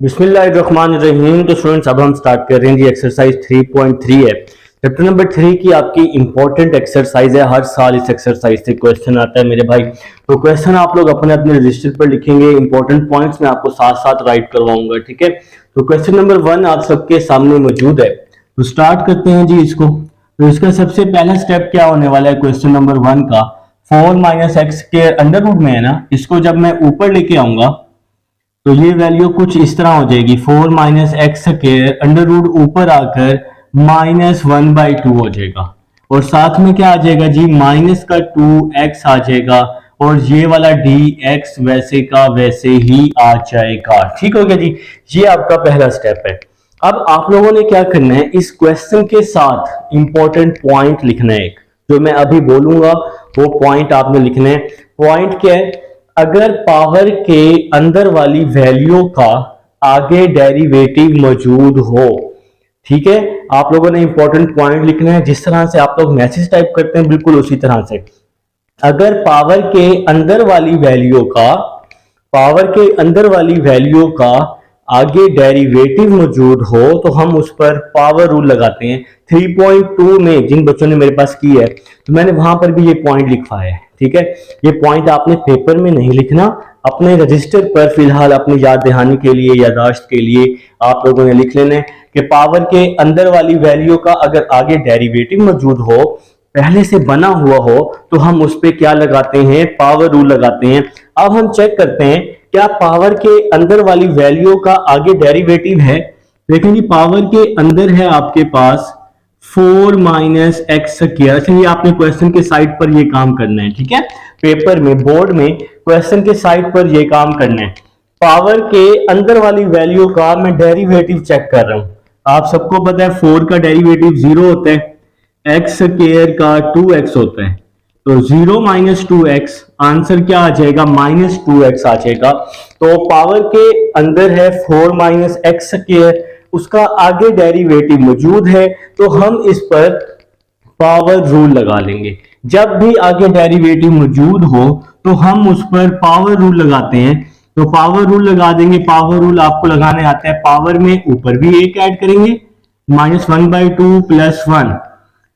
बिस्मिल्लाहिर्रहमानिर्रहीम। तो स्टूडेंट्स अब हम स्टार्ट कर रहे हैं जी एक्सरसाइज 3.3 है। चैप्टर नंबर 3 की आपकी इंपॉर्टेंट एक्सरसाइज है। हर साल इस एक्सरसाइज से क्वेश्चन आता है मेरे भाई। तो क्वेश्चन आप लोग अपने अपने रजिस्टर पर लिखेंगे। इंपॉर्टेंट पॉइंट्स मैं आपको साथ साथ राइट करवाऊंगा, ठीक है। तो क्वेश्चन नंबर 1 आप सबके सामने मौजूद है। तो स्टार्ट करते हैं जी इसको। तो इसका सबसे पहला स्टेप क्या होने वाला है क्वेश्चन नंबर 1 का, 4 - x के अंडर रूट में है ना, इसको जब मैं ऊपर लेके आऊंगा तो ये वैल्यू कुछ इस तरह हो जाएगी, 4 - x स्क्वायर अंडर रूट ऊपर आकर -1/2 हो जाएगा। और साथ में क्या आ जाएगा जी, माइनस का 2x आ जाएगा और ये वाला dx वैसे का वैसे ही आ जाएगा। ठीक हो गया जी, ये आपका पहला स्टेप है। अब आप लोगों ने क्या करना है, इस क्वेश्चन के साथ इंपॉर्टेंट पॉइंट लिखना है। एक जो मैं अभी बोलूंगा वो पॉइंट आपने लिखना है। पॉइंट क्या है, अगर पावर के अंदर वाली वैल्यू का आगे डेरिवेटिव मौजूद हो, ठीक है, आप लोगों ने इंपॉर्टेंट पॉइंट लिखना है। जिस तरह से आप लोग मैसेज टाइप करते हैं बिल्कुल उसी तरह से, अगर पावर के अंदर वाली वैल्यू का आगे डेरिवेटिव मौजूद हो तो हम उस पर पावर रूल लगाते हैं। 3.2 में जिन बच्चों ने मेरे पास की है तो मैंने वहां पर भी ये पॉइंट लिखा है, ठीक है। ये पॉइंट आपने पेपर में नहीं लिखना, अपने रजिस्टर पर फिलहाल अपनी याद दहानी के लिए, यादाश्त के लिए आप लोगों ने लिख लेना है कि पावर के अंदर वाली वैल्यू का अगर आगे डेरिवेटिव मौजूद हो, पहले से बना हुआ हो, तो हम उस पर क्या लगाते हैं, पावर रूल लगाते हैं। अब हम चेक करते हैं क्या पावर के अंदर वाली वैल्यू का आगे डेरिवेटिव है। देखें जी, पावर के अंदर है आपके पास 4 - x स्क्वायर। अच्छा, ये आपने क्वेश्चन के साइड पर ये काम करना है, ठीक है। पेपर में, बोर्ड में क्वेश्चन के साइड पर ये काम करना है। पावर के अंदर वाली वैल्यू का मैं डेरिवेटिव चेक कर रहा हूं। आप सबको पता है 4 का डेरिवेटिव 0 होता है, x स्क्वायर का 2x होता है। तो 0 - 2x आंसर क्या आ जाएगा, -2x आ जाएगा। तो पावर के अंदर है 4 - x स्क्वायर, उसका आगे डेरिवेटिव मौजूद है तो हम इस पर पावर रूल लगा लेंगे। जब भी आगे डेरिवेटिव मौजूद हो तो हम उस पर पावर रूल लगाते हैं। तो पावर रूल लगा देंगे। पावर रूल आपको लगाने आता है, पावर में ऊपर भी एक ऐड करेंगे, -1/2 + 1,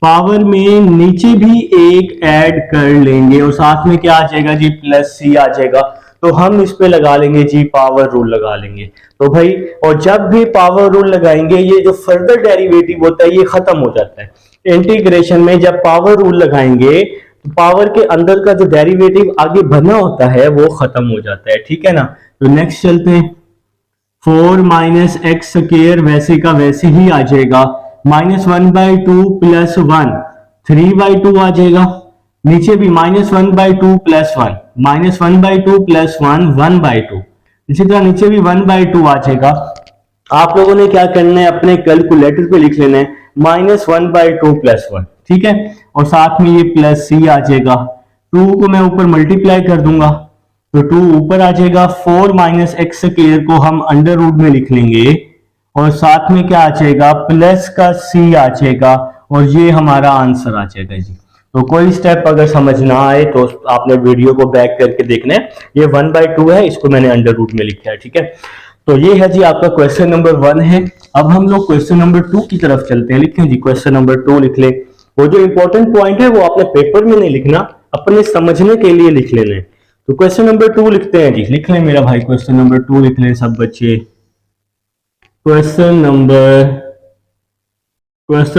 पावर में नीचे भी एक ऐड कर लेंगे और साथ में क्या आ जाएगा जी, +c आ जाएगा। तो हम इस पे लगा लेंगे जी, पावर रूल लगा लेंगे। तो भाई, और जब भी पावर रूल लगाएंगे ये जो फर्दर डेरिवेटिव होता है ये खत्म हो जाता है इंटीग्रेशन में। जब पावर रूल लगाएंगे तो पावर के अंदर का जो डेरिवेटिव आगे बना होता है वो खत्म हो जाता है, ठीक है ना। तो नेक्स्ट चलते हैं, 4 - x स्क्वायर वैसे का वैसे ही आ जाएगा, -1/2 + 1, 3/2 आ जाएगा। नीचे भी -1/2 + 1, -1/2 + 1, 1/2। इसी तरह नीचे भी 1/2 आ जाएगा। आप लोगों ने क्या करना है, अपने कैलकुलेटर पे लिख लेना है -1/2 + 1, ठीक है। और साथ में ये +c आ जाएगा। 2 को मैं ऊपर मल्टीप्लाई कर दूंगा तो 2 ऊपर आ जाएगा। 4 - x स्क्वायर को हम अंडर रूट में लिख लेंगे और साथ में क्या आ जाएगा, प्लस का c आ जाएगा और ये हमारा आंसर आ जाएगा जी। तो कोई स्टेप अगर समझ ना आए तो आपने वीडियो को बैक करके देखना है। ये 1/2 है, इसको मैंने अंडर रूट में लिखा है, ठीक है। तो ये है जी आपका क्वेश्चन नंबर 1 है। अब हम लोग क्वेश्चन नंबर 2 की तरफ चलते हैं। लिखें जी, क्वेश्चन नंबर 2 लिख ले। वो जो इंपॉर्टेंट पॉइंट है वो आपने पेपर में नहीं लिखना, अपने समझने के लिए लिख लेना है। तो क्वेश्चन नंबर 2 लिखते हैं जी, लिख लें मेरा भाई, क्वेश्चन नंबर 2 लिख लें सब बच्चे। क्वेश्चन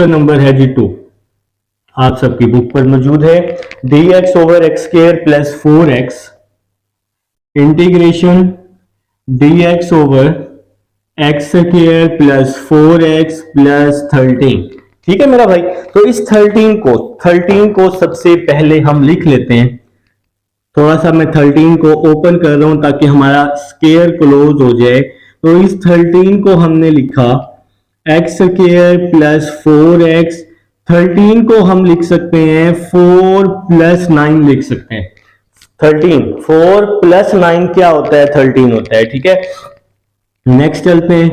नंबर है जी 2, आप सबकी बुक पर मौजूद है। dx/x² + 4x integration dx/x² + 4x + 13, ठीक है मेरा भाई। तो इस 13 को सबसे पहले हम लिख लेते हैं। थोड़ा सा मैं 13 को ओपन कर रहा हूं ताकि हमारा स्क्वायर क्लोज हो जाए। तो इस 13 को हमने लिखा x² + 4x। 13 को हम लिख सकते हैं 4 + 9 लिख सकते हैं। 4 + 9 क्या होता है, 13 होता है, ठीक है। नेक्स्ट चलते हैं।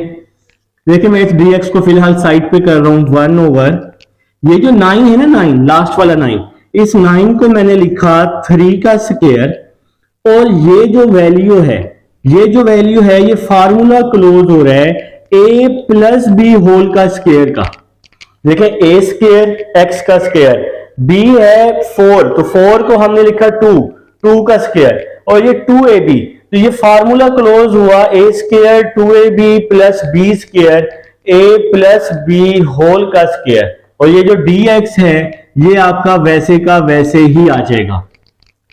देखिए मैं इस dx को फिलहाल साइड पे कर रहा हूं, 1/, ये जो 9 है ना, 9 लास्ट वाला 9, इस 9 को मैंने लिखा 3 का स्क्वायर और ये जो वैल्यू है ये जो वैल्यू है ये फार्मूला क्लोज हो रहा है ए प्लस बी होल का स्क्वायर का। देखें ए स्क्वायर एक्स का स्क्वायर, बी है 4 तो 4 को हमने लिखा 2 का स्क्वायर और ये 2ab, तो ये फार्मूला क्लोज हुआ a square 2ab plus b square a plus b whole का स्क्वायर, और ये जो dx है ये आपका वैसे का वैसे ही आ जाएगा।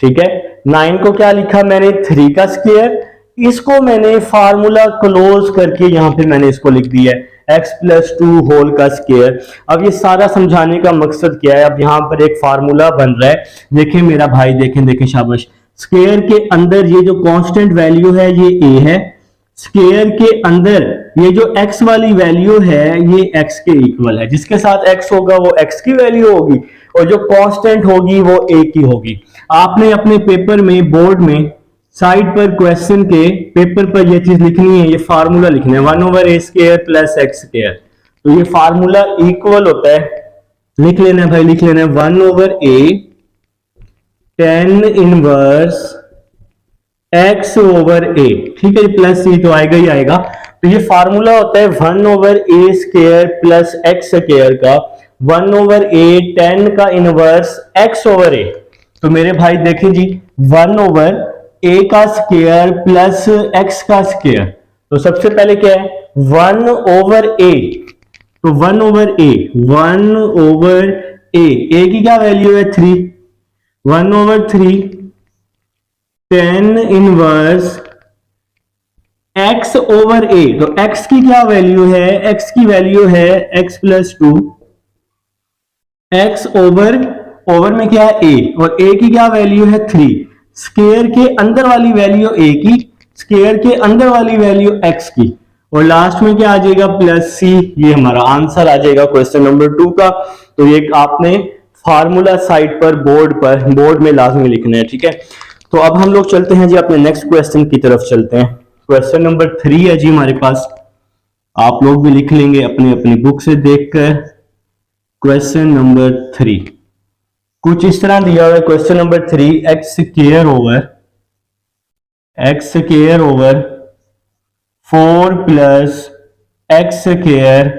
ठीक है, 9 को क्या लिखा मैंने 3 का स्क्वायर, इसको मैंने फार्मूला क्लोज करके यहां पे मैंने इसको लिख दिया है x प्लस 2 होल का स्क्वायर। अब ये सारा समझाने का मकसद क्या है, अब यहां पर एक फार्मूला बन रहा है, देखें मेरा भाई, देखें शाबाश, स्क्वायर के अंदर ये जो कांस्टेंट वैल्यू है ये a है, स्क्वायर के अंदर ये जो x वाली वैल्यू है ये x के इक्वल है, जिसके साथ x होगा वो x की वैल्यू होगी और जो कांस्टेंट होगी वो a की होगी। आपने अपने पेपर में बोर्ड में साइड पर क्वेश्चन के पेपर पर ये चीज लिखनी है, ये फार्मूला लिखना है 1/a² प्लस x²। तो ये फार्मूला इक्वल होता है, लिख लेना है भाई, लिख लेना है 1/a tan इनवर्स x/a। ठीक है, प्लस c तो आएगा ही आएगा। तो ये फार्मूला होता है 1/a² प्लस x² का 1/a tan का इनवर्स x/a। तो मेरे भाई देखें जी 1/a का स्क्वायर प्लस x का स्क्वायर, तो सबसे पहले क्या है 1/a, तो 1/a की क्या वैल्यू है 3, 1/3 tan इनवर्स x/a, तो x की क्या वैल्यू है, x की वैल्यू है x प्लस 2, x ओवर में क्या है a और a की क्या वैल्यू है 3, स्क्वायर के अंदर वाली वैल्यू a की, स्क्वायर के अंदर वाली वैल्यू x की, और लास्ट में क्या आ जाएगा प्लस c। ये हमारा आंसर आ जाएगा क्वेश्चन नंबर 2 का। तो ये आपने फार्मूला साइड पर बोर्ड में लाजमी लिखना है। ठीक है, तो अब हम लोग चलते हैं जी अपने नेक्स्ट क्वेश्चन की तरफ चलते हैं। क्वेश्चन नंबर 3 है जी हमारे पास, आप लोग भी लिख लेंगे अपनी अपनी बुक से देखकर। क्वेश्चन नंबर 3 कुछ इस तरह दिया हुआ है, question number 3 x square over 4 plus x square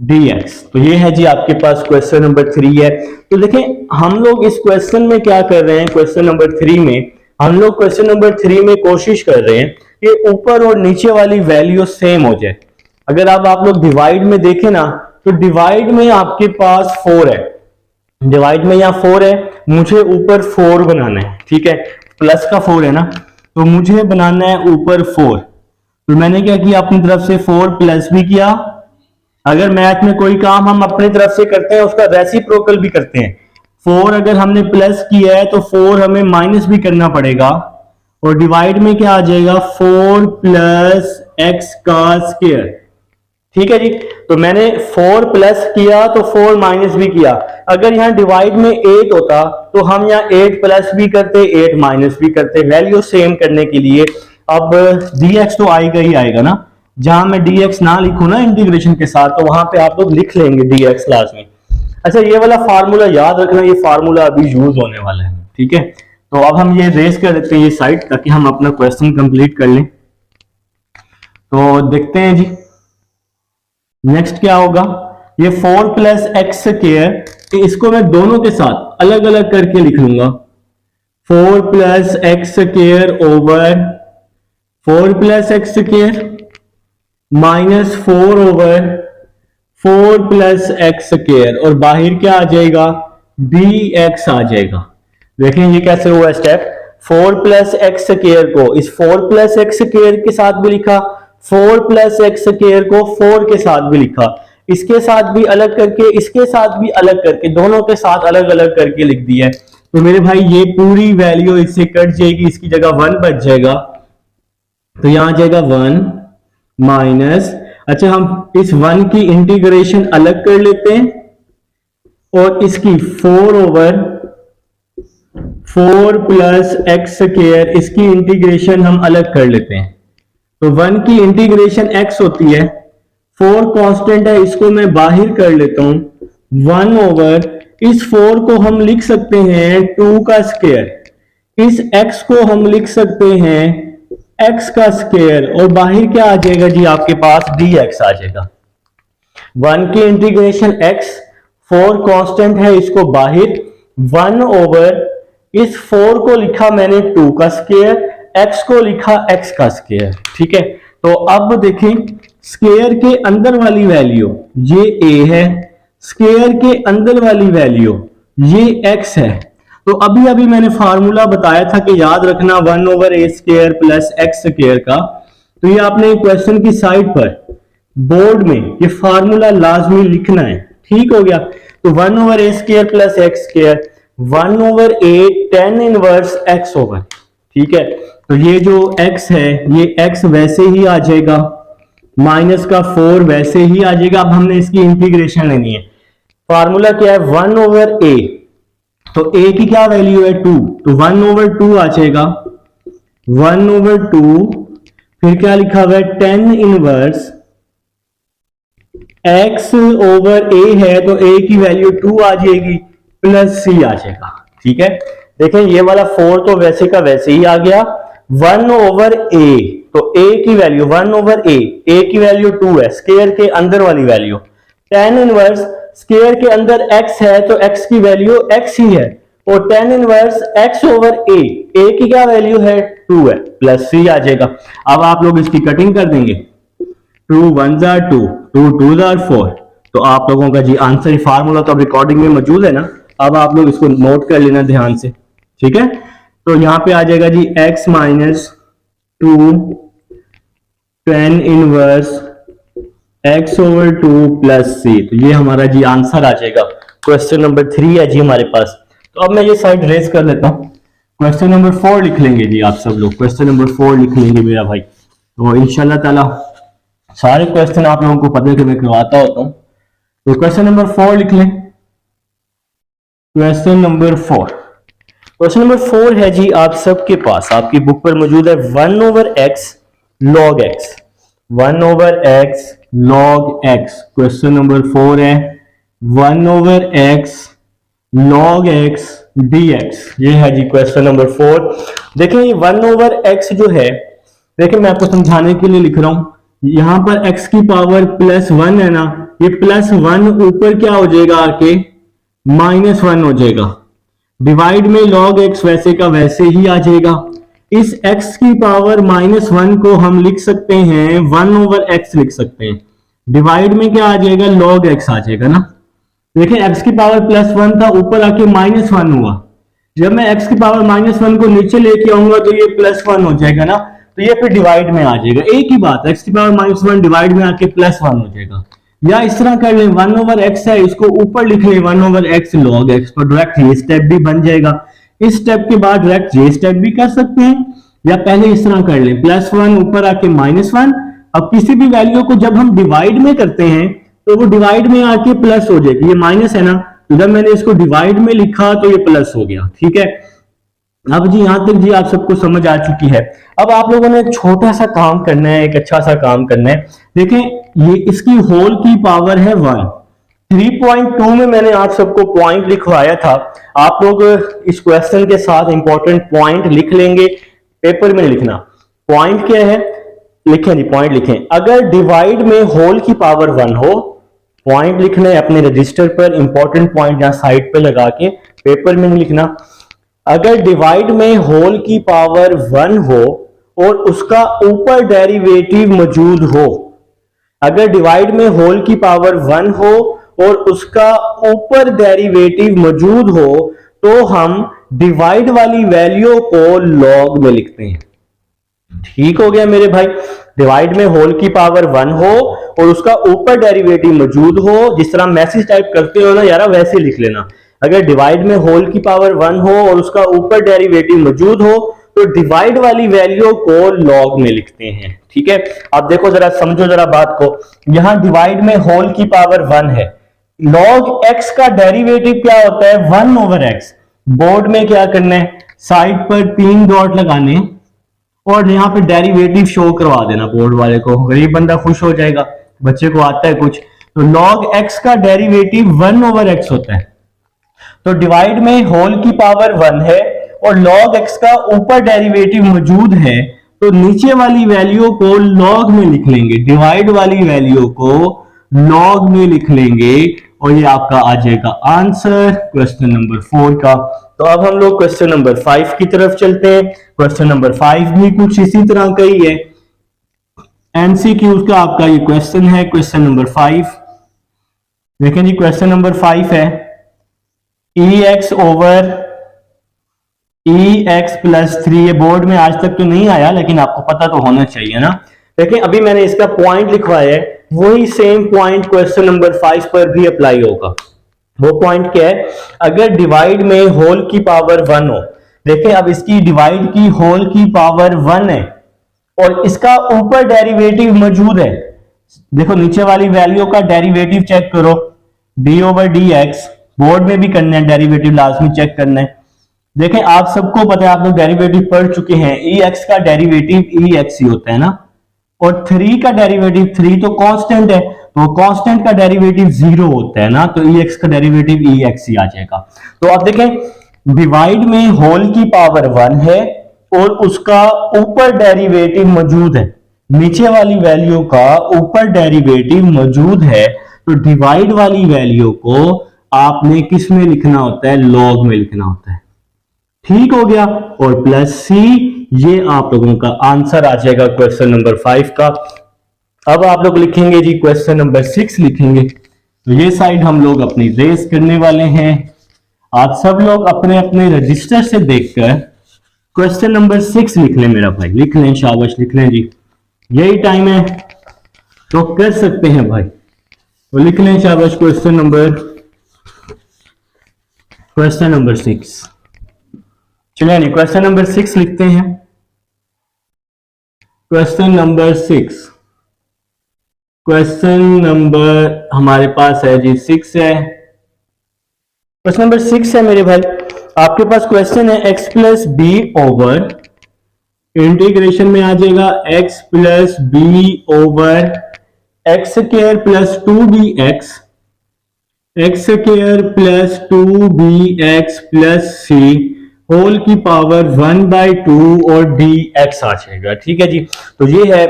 dx। तो ये है जी आपके पास क्वेश्चन नंबर 3 है। तो देखें हम लोग इस क्वेश्चन में क्या कर रहे हैं, क्वेश्चन नंबर 3 में हम लोग क्वेश्चन नंबर 3 में कोशिश कर रहे हैं कि ऊपर और नीचे वाली वैल्यू सेम हो जाए। अगर आप लोग डिवाइड में देखें ना, तो डिवाइड में आपके पास 4 है, डिवाइड में यहाँ 4 है, मुझे ऊपर 4 बनाना है। ठीक है, प्लस का 4 है ना, तो मुझे बनाना है ऊपर 4। तो मैंने क्या किया, अपनी तरफ से 4 प्लस भी किया। अगर मैथ में कोई काम हम अपनी तरफ से करते हैं उसका रेसिप्रोकल भी करते हैं। 4 अगर हमने प्लस किया है तो 4 हमें माइनस भी करना पड़ेगा, और डिवाइड में क्या आ जाएगा 4 प्लस एक्स का स्क्वायर। ठीक है जी, तो मैंने 4 प्लस किया तो 4 माइनस भी किया। अगर यहाँ डिवाइड में 8 होता तो हम यहाँ 8 प्लस भी करते 8 माइनस भी करते, वैल्यू सेम करने के लिए। अब dx तो आएगा ही आएगा ना, जहां मैं dx ना लिखूं ना इंटीग्रेशन के साथ, तो वहां पे आप लोग लिख लेंगे dx लाजमी। अच्छा, ये वाला फार्मूला याद रखना, ये फार्मूला अभी यूज होने वाला है। ठीक है, तो अब हम ये रेस कर देते हैं ये साइड, ताकि हम अपना क्वेश्चन कंप्लीट कर लें। तो देखते हैं जी नेक्स्ट क्या होगा। ये 4 प्लस एक्स स्क्वायर, इसको मैं दोनों के साथ अलग अलग करके लिख लूंगा। 4 plus x square over 4 plus x square minus 4 over 4 plus x square, और बाहर क्या आ जाएगा dx आ जाएगा। देखें ये कैसे हुआ स्टेप, 4 प्लस एक्स स्क्वायर को इस 4 प्लस एक्स स्क्वायर के साथ भी लिखा, 4 प्लस एक्स स्क्वायर को 4 के साथ भी लिखा, इसके साथ भी अलग करके, इसके साथ भी अलग करके, दोनों के साथ अलग अलग करके लिख दिया है। तो मेरे भाई ये पूरी वैल्यू इससे कट जाएगी, इसकी जगह 1 बच जाएगा, तो यहां आ जाएगा 1 माइनस। अच्छा, हम इस 1 की इंटीग्रेशन अलग कर लेते हैं, और इसकी 4 ओवर 4 प्लस एक्स स्क्वायर, इसकी इंटीग्रेशन हम अलग कर लेते हैं। तो 1 की इंटीग्रेशन x होती है, 4 कांस्टेंट है, इसको मैं बाहर कर लेता हूं, 1 ओवर इस 4 को हम लिख सकते हैं 2 का स्क्वायर, इस x को हम लिख सकते हैं एक्स का स्क्वायर और बाहर क्या आ जाएगा जी आपके पास dx आ जाएगा। 1 की इंटीग्रेशन x, 4 कांस्टेंट है इसको बाहर 1 ओवर इस 4 को लिखा मैंने 2 का स्क्वायर, x को लिखा x का स्क्वायर। ठीक है, तो अब देखें स्क्वायर के अंदर वाली वैल्यू ये a है, स्क्वायर के अंदर वाली वैल्यू ये x है। तो अभी अभी मैंने फार्मूला बताया था कि याद रखना 1 over a square plus x square का। तो ये आपने क्वेश्चन की साइड पर बोर्ड में ये फार्मूला लाजमी लिखना है। ठीक हो गया, तो 1 over a square plus x square 1 over a tan inverse x over. ठीक है, तो ये जो x है ये x वैसे ही आ जाएगा, माइनस का 4 वैसे ही आ जाएगा। अब हमने इसकी इंटीग्रेशन लेनी है। फार्मूला क्या है 1 ओवर a, तो a की क्या वैल्यू है 2, तो 1 ओवर 2 आ जाएगा 1 ओवर 2, फिर क्या लिखा हुआ है tan inverse x over a है, तो a की वैल्यू 2 आ जाएगी प्लस c आ जाएगा। ठीक है, देखें ये वाला 4 तो वैसे का वैसे ही आ गया 1 ओवर a, तो a की वैल्यू 1 ओवर a की वैल्यू 2 है, स्क्वायर के अंदर वाली वैल्यू tan इनवर्स स्क्वायर के अंदर x है तो x की वैल्यू x ही है, और tan inverse x over a की क्या वैल्यू है 2 है, प्लस c आ जाएगा। अब आप लोग इसकी कटिंग कर देंगे, 2 1 are 2, 2 2 are 4, तो आप लोगों का जी आंसर फार्मूला तो अब रिकॉर्डिंग में मौजूद है ना, अब आप लोग इसको नोट कर लेना ध्यान से। ठीक है, तो यहां पे आ जाएगा जी x minus 2 tan inverse x over 2 plus c, तो ये हमारा जी आंसर आ जाएगा। क्वेश्चन नंबर 3 है जी हमारे पास। तो अब मैं ये साइड रेज कर लेता हूं, क्वेश्चन नंबर 4 लिख लेंगे जी आप सब लोग, क्वेश्चन नंबर 4 लिख लेंगे मेरा भाई। तो इंशाल्लाह ताला सारे क्वेश्चन आप लोगों को पता है कि मैं करवाता होता हूं। तो क्वेश्चन नंबर 4 लिख लें। क्वेश्चन नंबर 4, क्वेश्चन नंबर 4 है जी आप सबके पास, आपकी बुक पर मौजूद है 1 over x log x, 1 over x log x। Question number 4 है 1 over x log x dx, ये है जी क्वेश्चन नंबर 4। देखिए ये 1 ओवर x जो है, देखिए मैं आपको समझाने के लिए लिख रहा हूं, यहां पर x की पावर प्लस 1 है ना, ये प्लस 1 ऊपर क्या हो जाएगा आके माइनस 1 हो जाएगा, डिवाइड में log x वैसे का वैसे ही आ जाएगा। इस x की पावर माइनस 1 को हम लिख सकते हैं 1 ओवर x लिख सकते हैं, डिवाइड में क्या आ जाएगा log x आ जाएगा ना। देखिए x की पावर प्लस 1 था, ऊपर आके माइनस 1 हुआ, जब मैं x की पावर माइनस 1 को नीचे लेके आऊंगा तो ये प्लस 1 हो जाएगा ना, तो ये फिर डिवाइड में आ जाएगा। एक ही बात है, x की पावर माइनस 1 डिवाइड में आके प्लस 1 हो जाएगा। या इस तरह कर लें 1 ओवर x है, इसको ऊपर लिख लें 1 ओवर x log x, तो डायरेक्ट ये स्टेप भी बन जाएगा। इस स्टेप के बाद डायरेक्ट ये स्टेप भी कर सकते हैं, या पहले इस तरह कर लें प्लस 1 ऊपर आके माइनस 1। अब किसी भी वैल्यू को जब हम डिवाइड में करते हैं तो वो डिवाइड में आके प्लस हो जाएगी, ये माइनस है ना, तो जब मैंने इसको डिवाइड में लिखा तो ये प्लस हो गया। ठीक है, अब जी यहां तक जी आप सबको समझ आ चुकी है। अब आप लोगों ने एक छोटा सा काम करना है, एक अच्छा सा काम करना है। देखें ये इसकी होल की पावर है 1, 3.2 में मैंने आप सबको पॉइंट लिखवाया था, आप लोग इस क्वेश्चन के साथ इंपॉर्टेंट पॉइंट लिख लेंगे, पेपर में लिखना पॉइंट क्या है, लिखें जी पॉइंट लिखें। अगर डिवाइड में होल की पावर 1 हो, पॉइंट लिखना है अपने रजिस्टर पर, इंपॉर्टेंट पॉइंट यहां साइड पे लगा के, पेपर में नहीं लिखना। अगर डिवाइड में होल की पावर 1 हो और उसका ऊपर डेरिवेटिव मौजूद हो, अगर डिवाइड में होल की पावर 1 हो और उसका ऊपर डेरिवेटिव मौजूद हो, तो हम डिवाइड वाली वैल्यू को लॉग में लिखते हैं। ठीक हो गया मेरे भाई, डिवाइड में होल की पावर 1 हो और उसका ऊपर डेरिवेटिव मौजूद हो, जिस तरह मैसेज टाइप करते हो ना यार वैसे लिख लेना। अगर डिवाइड में होल की पावर 1 हो और उसका ऊपर डेरिवेटिव मौजूद हो तो डिवाइड वाली वैल्यू को लॉग में लिखते हैं। ठीक है, अब देखो जरा समझो जरा बात को, यहां डिवाइड में होल की पावर 1 है, लॉग एक्स का डेरिवेटिव क्या होता है 1 ओवर एक्स। बोर्ड में क्या करना है, साइड पर 3 डॉट लगाने और यहाँ पे डेरिवेटिव शो करवा देना बोर्ड वाले को, गरीब बंदा खुश हो जाएगा, बच्चे को आता है कुछ। तो लॉग एक्स का डेरिवेटिव 1 ओवर एक्स होता है, तो डिवाइड में होल की पावर 1 है और log x का ऊपर डेरिवेटिव मौजूद है, तो नीचे वाली वैल्यू को लॉग में लिख लेंगे, डिवाइड वाली वैल्यू को लॉग में लिख लेंगे और ये आपका आ जाएगा आंसर क्वेश्चन नंबर 4 का। तो अब हम लोग क्वेश्चन नंबर 5 की तरफ चलते हैं। क्वेश्चन नंबर 5 भी कुछ इसी तरह का ही है, एमसीक्यू का आपका ये क्वेश्चन है। क्वेश्चन नंबर 5 देखें जी, क्वेश्चन नंबर 5 है EX ओवर EX प्लस 3। ये बोर्ड में आज तक तो नहीं आया लेकिन आपको पता तो होना चाहिए ना। देखिए अभी मैंने इसका पॉइंट लिखवाया है, वही सेम पॉइंट क्वेश्चन नंबर 5 पर भी अप्लाई होगा। वो पॉइंट क्या है, अगर डिवाइड में होल की पावर 1 हो, देखिए अब इसकी डिवाइड की होल की पावर 1 है और इसका ऊपर डेरिवेटिव मौजूद है। देखो नीचे वाली वैल्यू का डेरिवेटिव चेक करो, D over D x, board में भी करना है, डेरिवेटिव लाजमी चेक करना है। देखें आप सबको पता है, आप लोग डेरिवेटिव पढ़ चुके हैं, ई एक्स का डेरिवेटिव ई एक्स ही होता है ना, और 3 का डेरिवेटिव 3 तो कांस्टेंट है, तो कांस्टेंट का डेरिवेटिव 0 होता है ना, तो ई एक्स का डेरिवेटिव ई एक्स ही आ जाएगा। तो आप देखें डिवाइड में होल की पावर 1 है और उसका ऊपर डेरिवेटिव मौजूद है, नीचे वाली वैल्यू का ऊपर डेरिवेटिव मौजूद है, तो डिवाइड वाली वैल्यू को आपने किस में लिखना होता है, लॉग में लिखना होता है। ठीक हो गया, और प्लस सी, ये आप लोगों का आंसर आ जाएगा क्वेश्चन नंबर 5 का। अब आप लोग लिखेंगे जी क्वेश्चन नंबर 6 लिखेंगे, तो ये साइड हम लोग अपनी रेस करने वाले हैं। आप सब लोग अपने अपने रजिस्टर से देखकर क्वेश्चन नंबर 6 लिख लें मेरा भाई, लिख लें, शाबाश लिख लें जी, यही टाइम है तो कर सकते हैं भाई, तो लिख लें शाबाश क्वेश्चन नंबर 6। चलिए नहीं, क्वेश्चन नंबर 6 लिखते हैं। क्वेश्चन नंबर 6, क्वेश्चन नंबर हमारे पास है जी 6 है, क्वेश्चन नंबर 6 है मेरे भाई। आपके पास क्वेश्चन है x plus b over, integration में आ जाएगा x plus b over x square plus 2bx, x square plus 2bx plus C whole की पावर 1/2 और dx आ जाएगा। ठीक है जी, तो ये है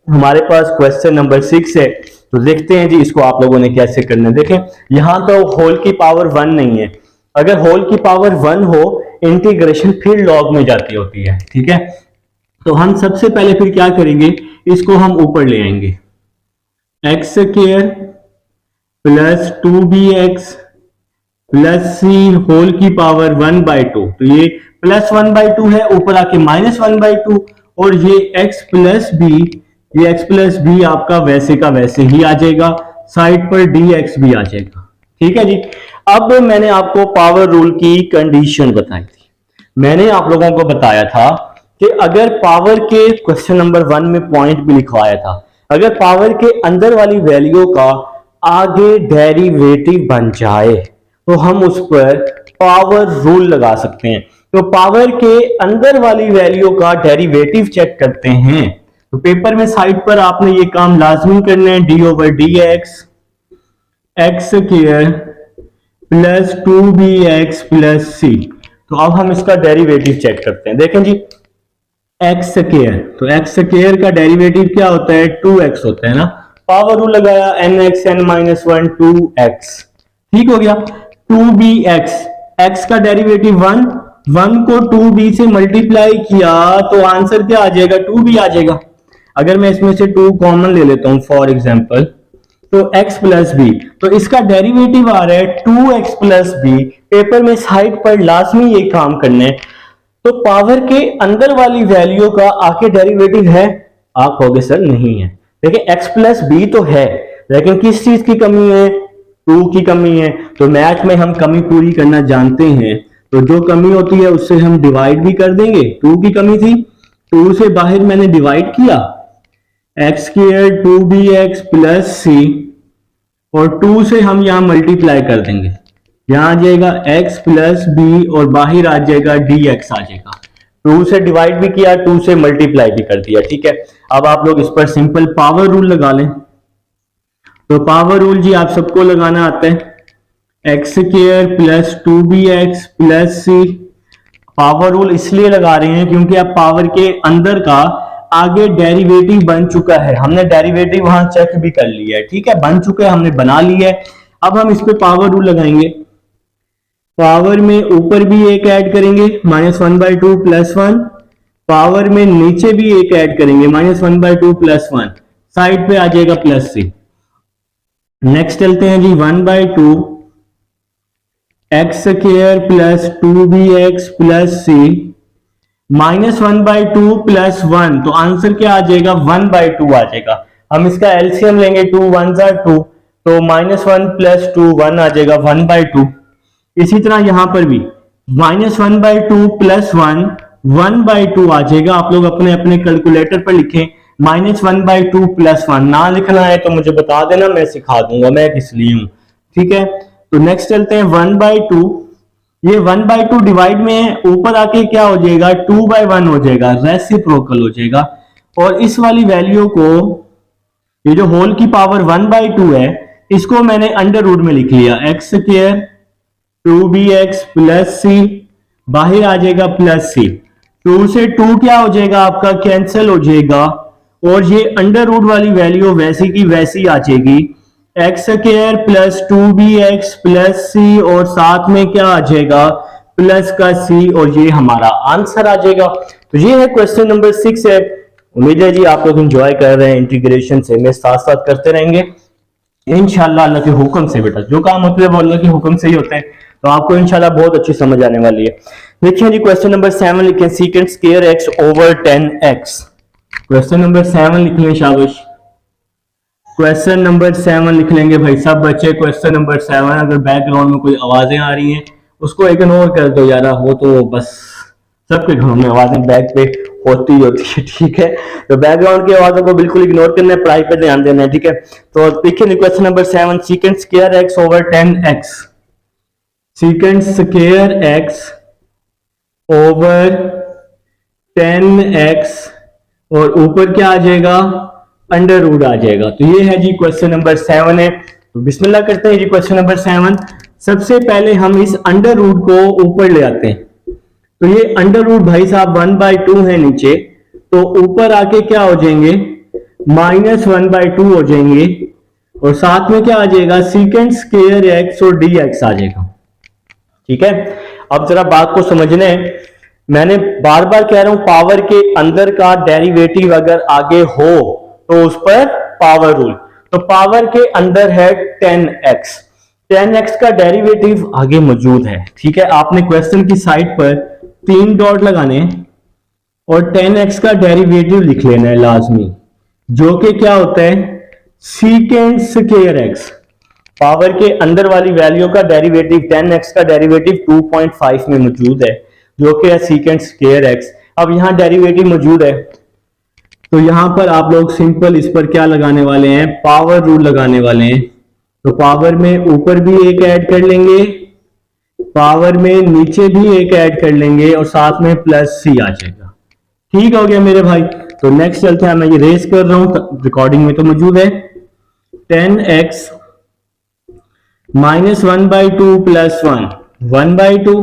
हमारे पास क्वेश्चन नंबर 6 है। तो देखते हैं जी इसको आप लोगों ने कैसे करना है। देखें यहां तो होल की पावर 1 नहीं है, अगर होल की पावर 1 हो इंटीग्रेशन फिर लॉग में जाती होती है। ठीक है, तो हम सबसे पहले फिर क्या करेंगे, इसको हम ऊपर ले आएंगे, x square plus 2bx plus C whole की पावर 1/2, तो ये प्लस 1/2 है, ऊपर आके माइनस 1/2, और ये x प्लस बी आपका वैसे का वैसे ही आ जाएगा, साइड पर dx भी आ जाएगा। ठीक है जी, अब मैंने आपको पावर रूल की कंडीशन बताई थी। मैंने आप लोगों को बताया था कि अगर पावर के क्वेश्चन नंबर 1 में पॉइंट भी लिखवाया था, अगर पावर के अंदर वाली वैल्यू का आगे डेरिवेटिव बन जाए तो हम उस पर पावर रूल लगा सकते हैं। तो पावर के अंदर वाली वैल्यू का डेरिवेटिव चेक करते हैं, तो पेपर में साइड पर आपने ये काम लाजमी करना है, D over D x square plus 2bx plus C. तो अब हम इसका डेरिवेटिव चेक करते हैं। देखें जी एक्स स्क्वायर, तो एक्स स्क्वायर का डेरिवेटिव क्या होता है, 2x होता है ना, पावर रूल लगाया nx n - 1 2x। ठीक हो गया, 2bx, x का डेरिवेटिव 1 को 2b से मल्टीप्लाई किया तो आंसर क्या आ जाएगा, 2b आ जाएगा। अगर मैं इसमें से 2 कॉमन ले लेता हूं फॉर एग्जांपल, तो x प्लस बी, तो इसका डेरिवेटिव आ रहा है 2x प्लस बी। पेपर में साइड पर लाजमी ये काम करना है। तो पावर के अंदर वाली वैल्यू का आके डेरिवेटिव है, आप कहोगे सर नहीं है। देखिए x प्लस बी तो है, लेकिन किस चीज की कमी है, 2 की कमी है। तो मैथ में हम कमी पूरी करना जानते हैं, तो जो कमी होती है उससे हम डिवाइड भी कर देंगे। 2 की कमी थी, 2 से बाहर मैंने डिवाइड किया, एक्स स्क्वायर 2bx प्लस सी, और 2 से हम यहां मल्टीप्लाई कर देंगे, यहां आ जाएगा x प्लस बी और बाहर आ जाएगा dx आ जाएगा। 2 से डिवाइड भी किया, 2 से मल्टीप्लाई भी कर दिया। ठीक है, अब आप लोग इस पर सिंपल पावर रूल लगा लें। तो पावर रूल जी आप सबको लगाना आता है, x square plus 2bx plus C, power rule इसलिए लगा रहे हैं क्योंकि अब पावर के अंदर का आगे डेरिवेटिव बन चुका है, हमने डेरिवेटिव वहां चेक भी कर लिया है, ठीक है, बन चुका है, हमने बना लिया है। अब हम इस पे पावर रूल लगाएंगे, पावर में ऊपर भी एक ऐड करेंगे -1/2 + 1, पावर में नीचे भी एक ऐड करेंगे -1/2 + 1, साइड पे आ जाएगा +c। नेक्स्ट चलते हैं जी 1/2 x² + 2bx + c -1/2 + 1, तो आंसर क्या आ जाएगा 1/2 आ जाएगा। हम इसका एलसीएम लेंगे 2 1s are 2, तो -1 + 2 1 आ जाएगा 1/2। इसी तरह यहां पर भी -1/2 + 1 1/2 आ जाएगा। आप लोग अपने अपने कैलकुलेटर पर लिखें, -1/2 + 1, ना लिखना है तो मुझे बता देना, मैं सिखा दूंगा मैं किस लिए हूं, ठीक है। तो नेक्स्ट चलते हैं 1/2, ये 1/2 डिवाइड में है, ऊपर आके क्या हो जाएगा 2/1 हो जाएगा, रेसिप्रोकल हो जाएगा। और इस वाली वैल्यू को, ये जो होल की पावर 1/2 है, इसको मैंने अंडर रूट में लिख लिया, x² 2bx + c, बाहर आ जाएगा +c, 2 से 2 क्या हो जाएगा आपका कैंसिल हो जाएगा, और ये अंडर रूट वाली वैल्यू वैसी की वैसी आ जाएगी, x² + 2bx + c, और साथ में क्या आ जाएगा प्लस का c, और ये हमारा आंसर आ जाएगा। तो ये है क्वेश्चन नंबर 6 है। उम्मीद है जी आप लोग एंजॉय कर रहे हैं, इंटीग्रेशन से मैं साथ साथ करते रहेंगे इंशाल्लाह अल्लाह के हुक्म से। बेटा जो काम होते हैं वो अल्लाह के हुक्म से ही होते हैं, तो आपको इंशाल्लाह बहुत अच्छी समझ आने वाली है। देखिए जी क्वेश्चन नंबर 7 लिखें, secant square x over 10x। Question number 7 लिख लें, शाबाश। क्वेश्चन नंबर 7 लिख लेंगे भाई सब बच्चे। क्वेश्चन नंबर 7, अगर बैकग्राउंड में कोई आवाजें आ रही हैं उसको इग्नोर कर दो यार, वो तो बस सबके घरों में आवाजें बैक पे होती है, ठीक है। तो बैकग्राउंड की आवाजों को बिल्कुल इग्नोर करना है, पढ़ाई पे ध्यान देना है, ठीक है। तो देखिए question number 7, secant square x over 10x, secant square x over 10x, और ऊपर क्या आ जाएगा अंडर रूट आ जाएगा। तो ये है जी क्वेश्चन नंबर 7 है। तो बिस्मिल्लाह करते हैं जी क्वेश्चन नंबर 7। सबसे पहले हम इस अंडर रूट को ऊपर ले आते हैं, तो ये अंडर रूट भाई साहब 1/2 है नीचे, तो ऊपर आके क्या हो जाएंगे -1/2 हो जाएंगे, और साथ में क्या आ जाएगा सीकेंट स्क्वायर x और dx आ जाएगा, ठीक है। अब जरा बात को समझना है, मैंने बार बार कह रहा हूं पावर के अंदर का डेरिवेटिव अगर आगे हो तो उस पर पावर रूल। तो पावर के अंदर है 10x, 10x का डेरिवेटिव आगे मौजूद है, ठीक है। आपने क्वेश्चन की साइड पर 3 डॉट लगाने और 10x का डेरिवेटिव लिख लेना है लाजमी, जो कि क्या होता है सीकेंट स्क्वायर x। पावर के अंदर वाली वैल्यू का डेरिवेटिव 10x का डेरिवेटिव 2.5 में मौजूद है, जो कि है सीकेंट स्क्वायर x। अब यहां डेरिवेटिव मौजूद है, तो यहां पर आप लोग सिंपल इस पर क्या लगाने वाले हैं पावर रूल लगाने वाले हैं। तो पावर में ऊपर भी एक ऐड कर लेंगे, पावर में नीचे भी एक ऐड कर लेंगे, और साथ में +c आ जाएगा, ठीक हो गया मेरे भाई। तो नेक्स्ट चलते हैं, मैं ये रेस कर रहा हूं, रिकॉर्डिंग में तो मौजूद है, 10x -1/2 + 1 1/2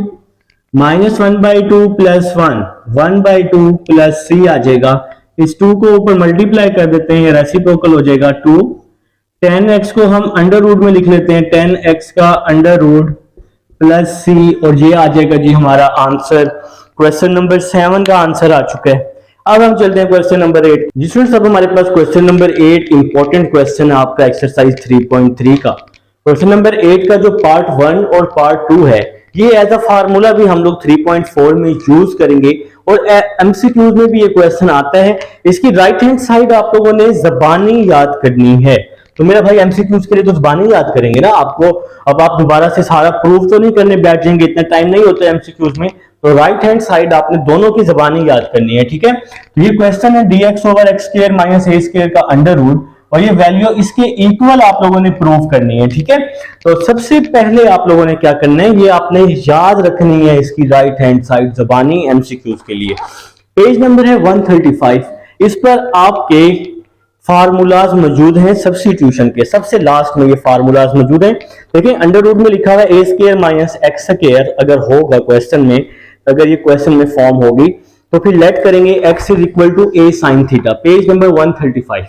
-1/2 + 1 1/2 +c आ जाएगा। इस 2 को ऊपर मल्टीप्लाई कर देते हैं, रेसिप्रोकल हो जाएगा 2। 10x को हम अंडर रूट में लिख लेते हैं, 10x का अंडर रूट +c, और ये आ जाएगा जी हमारा आंसर। क्वेश्चन नंबर 7 का आंसर आ चुका है। अब हम चलते हैं क्वेश्चन नंबर 8। जी स्टूडेंट्स, अब हमारे पास क्वेश्चन नंबर 8 इंपॉर्टेंट क्वेश्चन है आपका एक्सरसाइज 3.3 का। क्वेश्चन नंबर 8 का जो पार्ट 1 और पार्ट 2 है, ये एज अ फार्मूला भी हम लोग 3.4 में यूज करेंगे, और एमसीक्यूज में भी ये क्वेश्चन आता है। इसकी राइट हैंड साइड आप लोगों ने जबानी याद करनी है। तो मेरा भाई एमसीक्यूज के लिए तो जबानी याद करेंगे ना आपको। अब आप दोबारा से सारा प्रूफ तो नहीं करने बैठ जाएंगे, इतना टाइम नहीं होता है एमसीक्यूज में। तो राइट हैंड साइड आपने दोनों की जबानी याद करनी है, ठीक है। तो ये क्वेश्चन है dx ओवर x² - a² का अंडर रूट, और ये वैल्यू इसके इक्वल आप लोगों ने प्रूव करनी है, ठीक है। तो सबसे पहले आप लोगों ने क्या करना है, ये आपने याद रखनी है इसकी राइट हैंड साइड जबानी एमसीक्यूज के लिए। पेज नंबर है 135, इस पर आपके फार्मूलाज मौजूद हैं सब्स्टिट्यूशन के, सबसे लास्ट में ये फार्मूलाज मौजूद हैं। देखिए अंडर रूट में लिखा हुआ है a² - x², अगर होगा क्वेश्चन में अगर ये क्वेश्चन में फॉर्म होगी तो फिर लेट करेंगे x is equal to a sin theta, page number 135।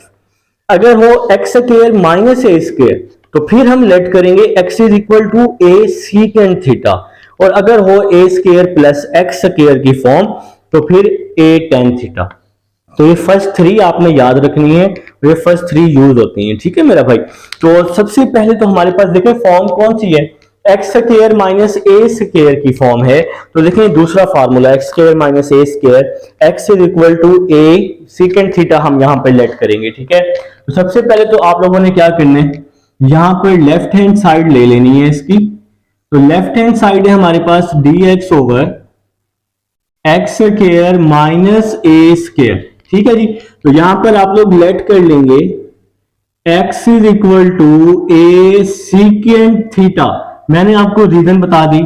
अगर हो x square minus a square तो फिर हम लेट करेंगे x is equal to a secant theta, और अगर हो a square plus x square की फॉर्म तो फिर a tan थीटा। तो ये फर्स्ट थ्री आपने याद रखनी है, ये फर्स्ट थ्री यूज होती हैं, ठीक है मेरा भाई। तो सबसे पहले तो हमारे पास देखें फॉर्म कौन सी है, x square minus a square की फॉर्म है। तो देखें दूसरा formula x square minus a square, x is equal to a secant theta हम यहां पर लेट करेंगे, ठीक है। तो सबसे पहले तो आप लोगों ने क्या करना है, यहां पर लेफ्ट हैंड साइड ले लेनी है इसकी। तो लेफ्ट हैंड साइड है हमारे पास D x over x square minus a square, ठीक है जी। तो यहां पर आप लोग लेट कर लेंगे x is equal to a secant theta. मैंने आपको रीजन बता दी,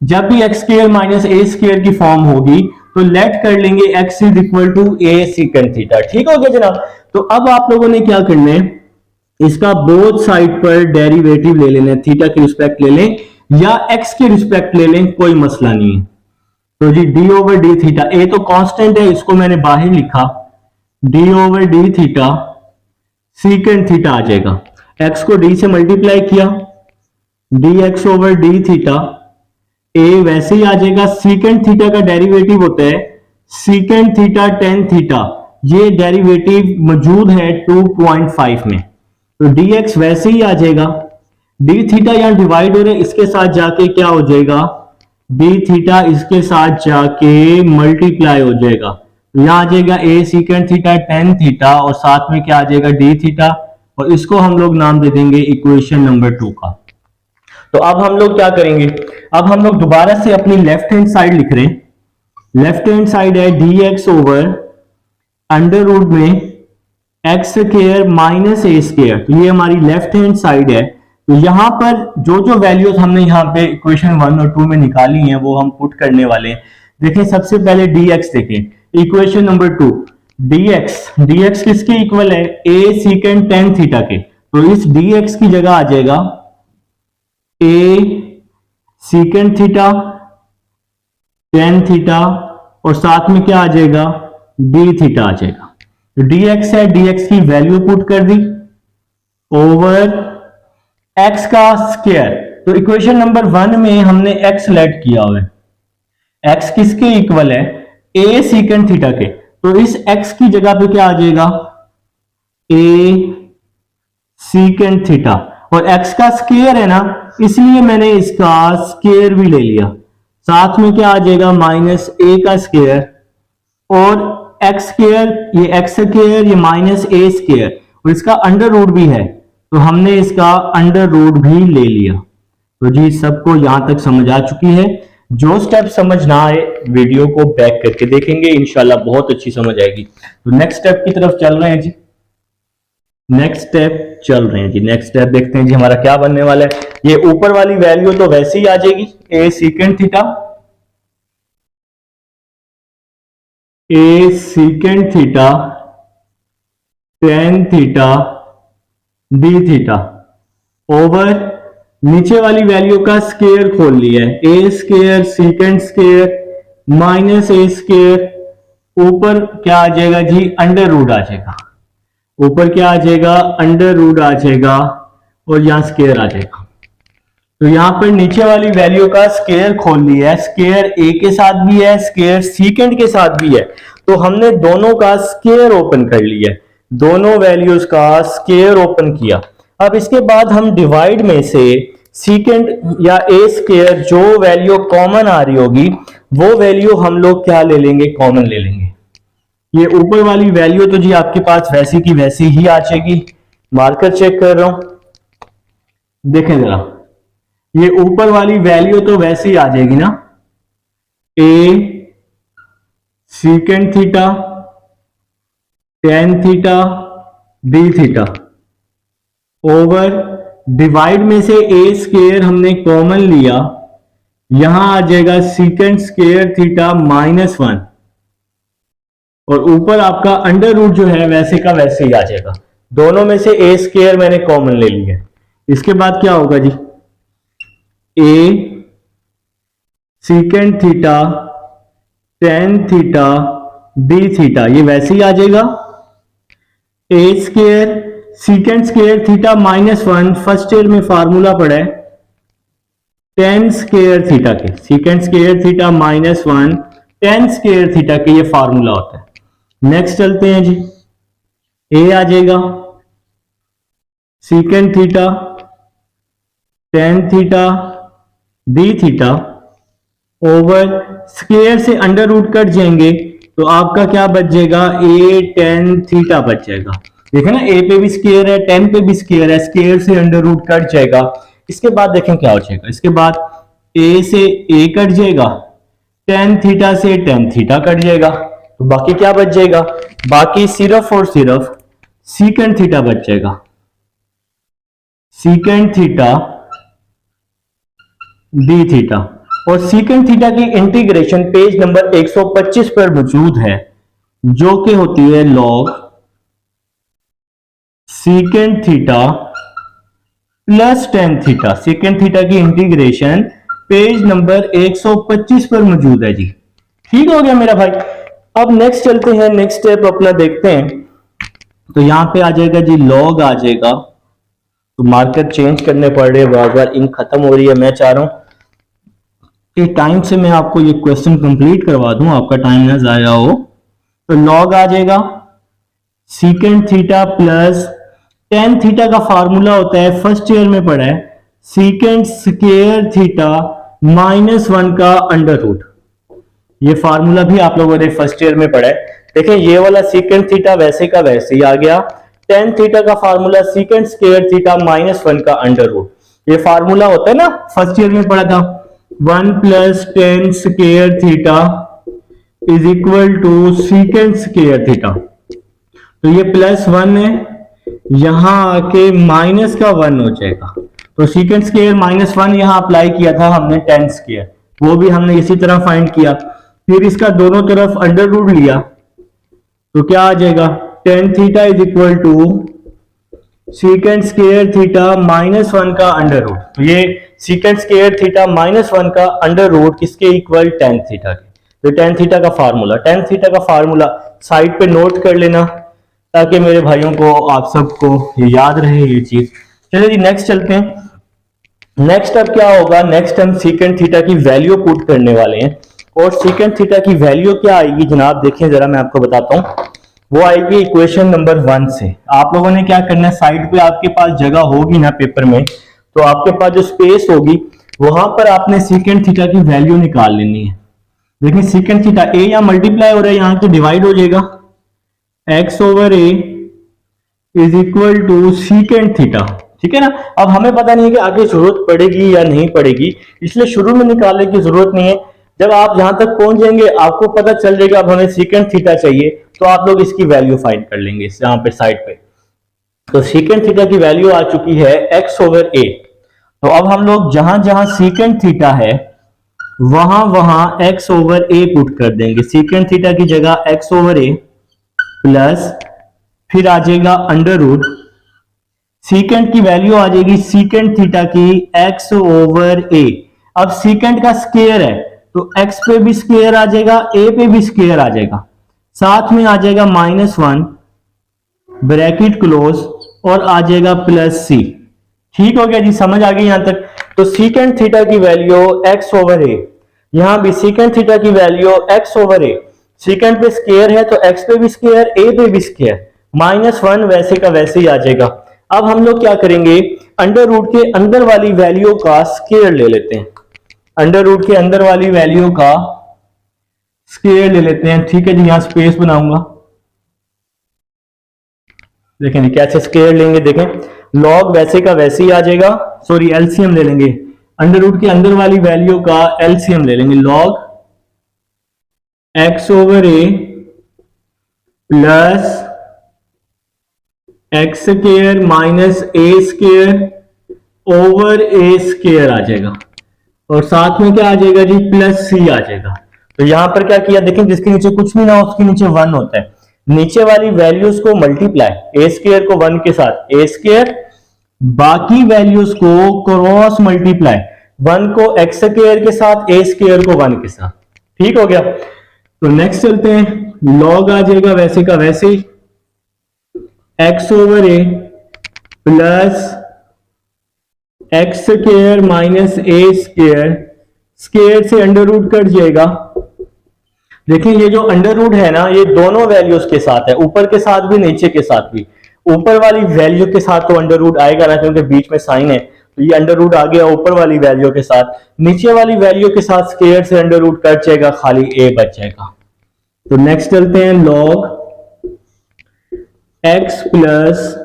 जब भी x square minus a square की फॉर्म होगी तो लेट कर लेंगे x is equal to a secant theta, ठीक हो गया जनाब। तो अब आप लोगों ने क्या करना है, इसका बोथ साइड पर डेरिवेटिव ले लेना है, थीटा के रिस्पेक्ट ले लें या x के रिस्पेक्ट ले लें, कोई मसला नहीं है। तो जी D over D theta, a तो कांस्टेंट है इसको मैंने बाहर लिखा, D over D theta secant theta आ जाएगा, x को d से मल्टीप्लाई किया, D x over D theta, a वैसे ही आ जाएगा, सीकेंड थीटा का डेरिवेटिव होता है सीकेंड थीटा टेन थीटा, ये डेरिवेटिव मौजूद है 2.5 में, तो dx वैसे ही आ जाएगा, d थीटा यहां डिवाइड हो रहे इसके साथ जाके क्या हो जाएगा, d थीटा इसके साथ जाके मल्टीप्लाई हो जाएगा, यहां आ जाएगा a secant theta tan theta और साथ में क्या आ जाएगा d थीटा, और इसको हम लोग नाम दे देंगे इक्वेशन नंबर 2 का। तो अब हम लोग क्या करेंगे, अब हम लोग दोबारा से अपनी लेफ्ट हैंड साइड लिख रहे हैं, लेफ्ट हैंड साइड है d x over under root में x square minus a square, तो ये हमारी लेफ्ट हैंड साइड है। तो यहां पर जो जो वैल्यूज हमने यहाँ पे इक्वेशन 1 और 2 में निकाली हैं वो हम पुट करने वाले हैं। देखें सबसे पहले dx देखें, इक्वेशन नंबर 2, dx किसके इक्वल है, a सीकेंड टेन थीटा के, तो इस dx की जगह आ जाएगा a secant theta tan theta और साथ में क्या आ जाएगा d थीटा आ जाएगा। तो dx है, dx की वैल्यू पुट कर दी ओवर x का स्क्वायर, तो इक्वेशन नंबर 1 में हमने x लेट किया हुआ है, x किसके इक्वल है, a सीकेंड थीटा के, तो इस x की जगह पे क्या आ जाएगा a सीकेंड थीटा, और x का स्क्वायर है ना इसलिए मैंने इसका स्क्वायर भी ले लिया, साथ में क्या आ जाएगा माइनस a का स्क्वायर, और x स्क्वायर ये x स्क्वायर ये माइनस a स्क्वायर, और इसका अंडर रूट भी है तो हमने इसका अंडर रूट भी ले लिया। तो जी सबको यहां तक समझ आ चुकी है, जो स्टेप समझ ना आए वीडियो को बैक करके देखेंगे इंशाल्लाह बहुत अच्छी समझ आएगी। तो नेक्स्ट स्टेप की तरफ चल रहे हैं जी, नेक्स्ट स्टेप चल रहे हैं जी, नेक्स्ट स्टेप देखते हैं जी हमारा क्या बनने वाला है। ये ऊपर वाली वैल्यू तो वैसे ही आ जाएगी, a secant theta, a secant theta tan theta D theta over नीचे वाली वैल्यू का स्क्वायर खोल लिया है, a square secant square minus a square, ऊपर क्या आ जाएगा जी अंडर रूट आ जाएगा, ऊपर क्या आ जाएगा अंडर रूट आ जाएगा और यहां स्क्वायर आ जाएगा। तो यहां पर नीचे वाली वैल्यू का स्क्वायर खोल लिया है, स्क्वायर ए के साथ भी है स्क्वायर सीकेंड के साथ भी है, तो हमने दोनों का स्क्वायर ओपन कर लिया है, दोनों वैल्यूज का स्क्वायर ओपन किया। अब इसके बाद हम डिवाइड में से सीकेंड या ए स्क्वायर जो वैल्यू कॉमन आ रही होगी वो वैल्यू हम लोग क्या ले लेंगे, कॉमन ले लेंगे। ये ऊपर वाली वैल्यू तो जी आपके पास वैसी की वैसी ही आ जाएगी, मार्कर चेक कर रहा हूं, देखें जरा, ये ऊपर वाली वैल्यू तो वैसे ही आ जाएगी ना, a secant theta tan theta D theta over divide में से ए स्क्वायर हमने कॉमन लिया, यहां आ जाएगा सीकेंड स्क्वायर थीटा माइनस 1, और ऊपर आपका अंडर रूट जो है वैसे का वैसे ही आ जाएगा, दोनों में से ए स्क्वायर मैंने कॉमन ले लिया। इसके बाद क्या होगा जी, a secant theta tan theta D theta, ये वैसे ही आ जाएगा a square secant square theta -1, first year में फार्मूला पड़ा है टेन स्क्वायर थीटा के, secant square theta -1 tan square theta के, ये फार्मूला होता है। नेक्स्ट चलते हैं जी, ए आ जाएगा सीकेंड theta tan theta D theta over square से अंडर रूट कट जाएंगे तो आपका क्या बच जाएगा, ए टेन थीटा बच जाएगा। देखें ना, ए पे भी स्क्वायर है, टेन पे भी स्क्वायर है, स्क्वायर से अंडर रूट कट जाएगा। इसके बाद देखें क्या हो जाएगा, इसके बाद ए से ए कट जाएगा, टेन थीटा से टेन थीटा कट जाएगा, तो बाकी क्या बच जाएगा, बाकी सिर्फ और सिर्फ सीकेंड थीटा बच जाएगा, सीकेंड थीटा डी थीटा। और सीकेंड थीटा की इंटीग्रेशन पेज नंबर 125 पर मौजूद है, जो कि होती है log secant theta plus tan theta. Secant theta की इंटीग्रेशन पेज नंबर 125 पर मौजूद है जी। ठीक हो गया मेरा भाई। अब नेक्स्ट चलते हैं, नेक्स्ट स्टेप अपना देखते हैं। तो यहां पे आ जाएगा जी लॉग आ जाएगा, तो मार्कर चेंज करने पड़ रहे हैं, बार बार इंक खत्म हो रही है। मैं चाह रहा हूं कि टाइम से मैं आपको ये क्वेश्चन कंप्लीट करवा दूं, आपका टाइम ना जाया हो। तो लॉग आ जाएगा secant theta plus tan theta का फार्मूला होता है, फर्स्ट ईयर में पढ़ा है, सीकेंड स्क्वायर थीटा -1 का अंडर रूट। ये फार्मूला भी आप लोगों ने फर्स्ट ईयर में पढ़ा है। देखें ये वाला सीकेंड थीटा वैसे का वैसे ही आ गया, टेन थीटा का फार्मूला सीकेंड स्क्वायर थीटा -1 का अंडर रूट। ये फार्मूला होता है ना, फर्स्ट ईयर में पढ़ा था, 1 + tan square theta is equal to secant square theta. तो ये +1 है, यहां आके माइनस का 1 हो जाएगा। तो सीकेंड स्क्वायर -1 यहां अप्लाई किया था हमने टेन स्क्वायर, वो भी हमने इसी तरह फाइंड किया। फिर इसका दोनों तरफ अंडर रूट लिया, तो क्या आ जाएगा, tan theta is equal to secant square theta -1 का अंडर रूट। तो ये सीकेंड स्क्वायर थीटा -1 का अंडर रूट किसके इक्वल, टेन थीटा के। तो टेन थीटा का फार्मूला, टेन थीटा का फार्मूला साइड पे नोट कर लेना, ताकि मेरे भाइयों को, आप सबको ये याद रहे ये चीज। चलिए जी नेक्स्ट चलते हैं। नेक्स्ट अब क्या होगा, नेक्स्ट हम सीकेंड थीटा की वैल्यू पुट करने वाले हैं। और सीकेंड थीटा की वैल्यू क्या आएगी जनाब, देखें जरा, मैं आपको बताता हूं। वो आएगी इक्वेशन नंबर 1 से। आप लोगों ने क्या करना है, साइड पे आपके पास जगह होगी ना पेपर में, तो आपके पास जो स्पेस होगी वहां पर आपने सीकेंड थीटा की वैल्यू निकाल लेनी है। देखिए सीकेंड थीटा ए या मल्टीप्लाई हो रहा है, यहां से डिवाइड हो जाएगा, x/a is equal to secant theta. ठीक है ना। अब हमें पता नहीं है कि आगे जरूरत पड़ेगी या नहीं पड़ेगी, इसलिए शुरू में निकालने की जरूरत नहीं है। जब आप यहां तक पहुंच जाएंगे आपको पता चल जाएगा अब हमें सीकेंड थीटा चाहिए, तो आप लोग इसकी वैल्यू फाइंड कर लेंगे यहां पे साइड पे। तो सीकेंड थीटा की वैल्यू आ चुकी है x/a। तो अब हम लोग जहां जहां सीकेंड थीटा है वहां वहां x/a पुट कर देंगे। सीकेंड थीटा की जगह x/a प्लस फिर आ जाएगा अंडर रूट, सीकेंड की वैल्यू आ जाएगी सीकेंड थीटा की x/a। अब सीकेंड का स्क्वायर है तो x पे भी स्क्वायर आ जाएगा, a पे भी स्क्वायर आ जाएगा, साथ में आ जाएगा -1 ब्रैकेट क्लोज और आ जाएगा +c। ठीक हो गया जी, समझ आ गई यहां तक। तो सीकेंड थीटा की वैल्यू x/a, यहां भी सीकेंड थीटा की वैल्यू x/a। सीकेंड पे स्क्वायर है तो x पे भी स्क्वायर, a पे भी स्क्वायर, -1 वैसे का वैसे ही आ जाएगा। अब हम लोग क्या करेंगे, अंडर रूट के अंदर वाली वैल्यू का स्क्वायर ले लेते हैं, अंडर रूट के अंदर वाली वैल्यू का स्क्वायर ले लेते हैं। ठीक है जी, यहां स्पेस बनाऊंगा, देखें कैसे स्क्वायर लेंगे। देखें लॉग वैसे का वैसे ही आ जाएगा, सॉरी एलसीएम ले लेंगे, अंडर रूट के अंदर वाली वैल्यू का एलसीएम ले लेंगे, log x/a plus x square minus a square over a square आ जाएगा, और साथ में क्या आ जाएगा जी, +c आ जाएगा। तो यहां पर क्या किया, देखें जिसके नीचे कुछ नहीं ना उसके नीचे 1 होता है, नीचे वाली वैल्यूज को मल्टीप्लाई, a स्क्वायर को 1 के साथ a स्क्वायर, बाकी वैल्यूज को क्रॉस मल्टीप्लाई, 1 को x स्क्वायर के साथ, a स्क्वायर को 1 के साथ। ठीक हो गया। तो नेक्स्ट चलते हैं, लॉग आ जाएगा वैसे का वैसे ही x over A plus x square minus a square, square से अंडर रूट कट जाएगा। देखिए ये जो अंडर रूट है ना, ये दोनों वैल्यूज के साथ है, ऊपर के साथ भी नीचे के साथ भी। ऊपर वाली वैल्यू के साथ तो अंडर रूट आएगा ना, क्योंकि बीच में साइन है, तो ये अंडर रूट आ गया ऊपर वाली वैल्यू के साथ। नीचे वाली वैल्यू के साथ स्क्वायर से अंडर रूट कट जाएगा, खाली ए बच जाएगा। तो नेक्स्ट चलते हैं, log x plus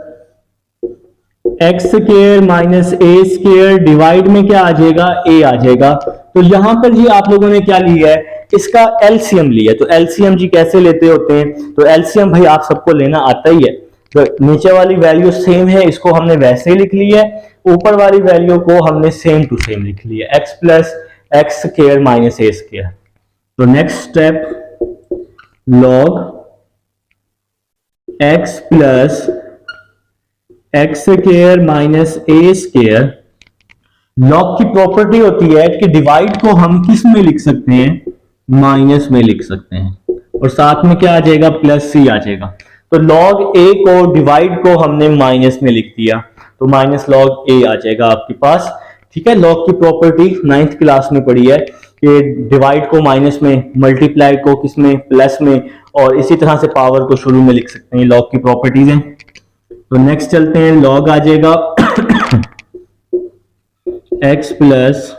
x square minus a square divide में क्या आ जाएगा, ए आ जाएगा। तो यहां पर जी आप लोगों ने क्या लिया है, इसका एलसीएम लिया। तो एलसीएम जी कैसे लेते होते हैं, तो एलसीएम भाई आप सबको लेना आता ही है। तो नीचे वाली वैल्यू सेम है, इसको हमने वैसे ही लिख लिया है, ऊपर वाली वैल्यू को हमने सेम टू सेम लिख लिया, x plus x square minus a square. तो next step, log x plus x square minus a square. Log की प्रॉपर्टी होती है कि डिवाइड को हम किस में लिख सकते हैं, माइनस में लिख सकते हैं, और साथ में क्या आ जाएगा, प्लस सी आ जाएगा। तो लॉग ए को डिवाइड को हमने माइनस में लिख दिया, तो माइनस लॉग ए आ जाएगा आपके पास। ठीक है, लॉग की प्रॉपर्टी 9th क्लास में पढ़ी है कि डिवाइड को माइनस में, मल्टीप्लाई को किस में, प्लस में, और इसी तरह से पावर को शुरू में लिख सकते हैं, लॉग की प्रॉपर्टीज हैं। तो नेक्स्ट चलते हैं, लॉग आ जाएगा x plus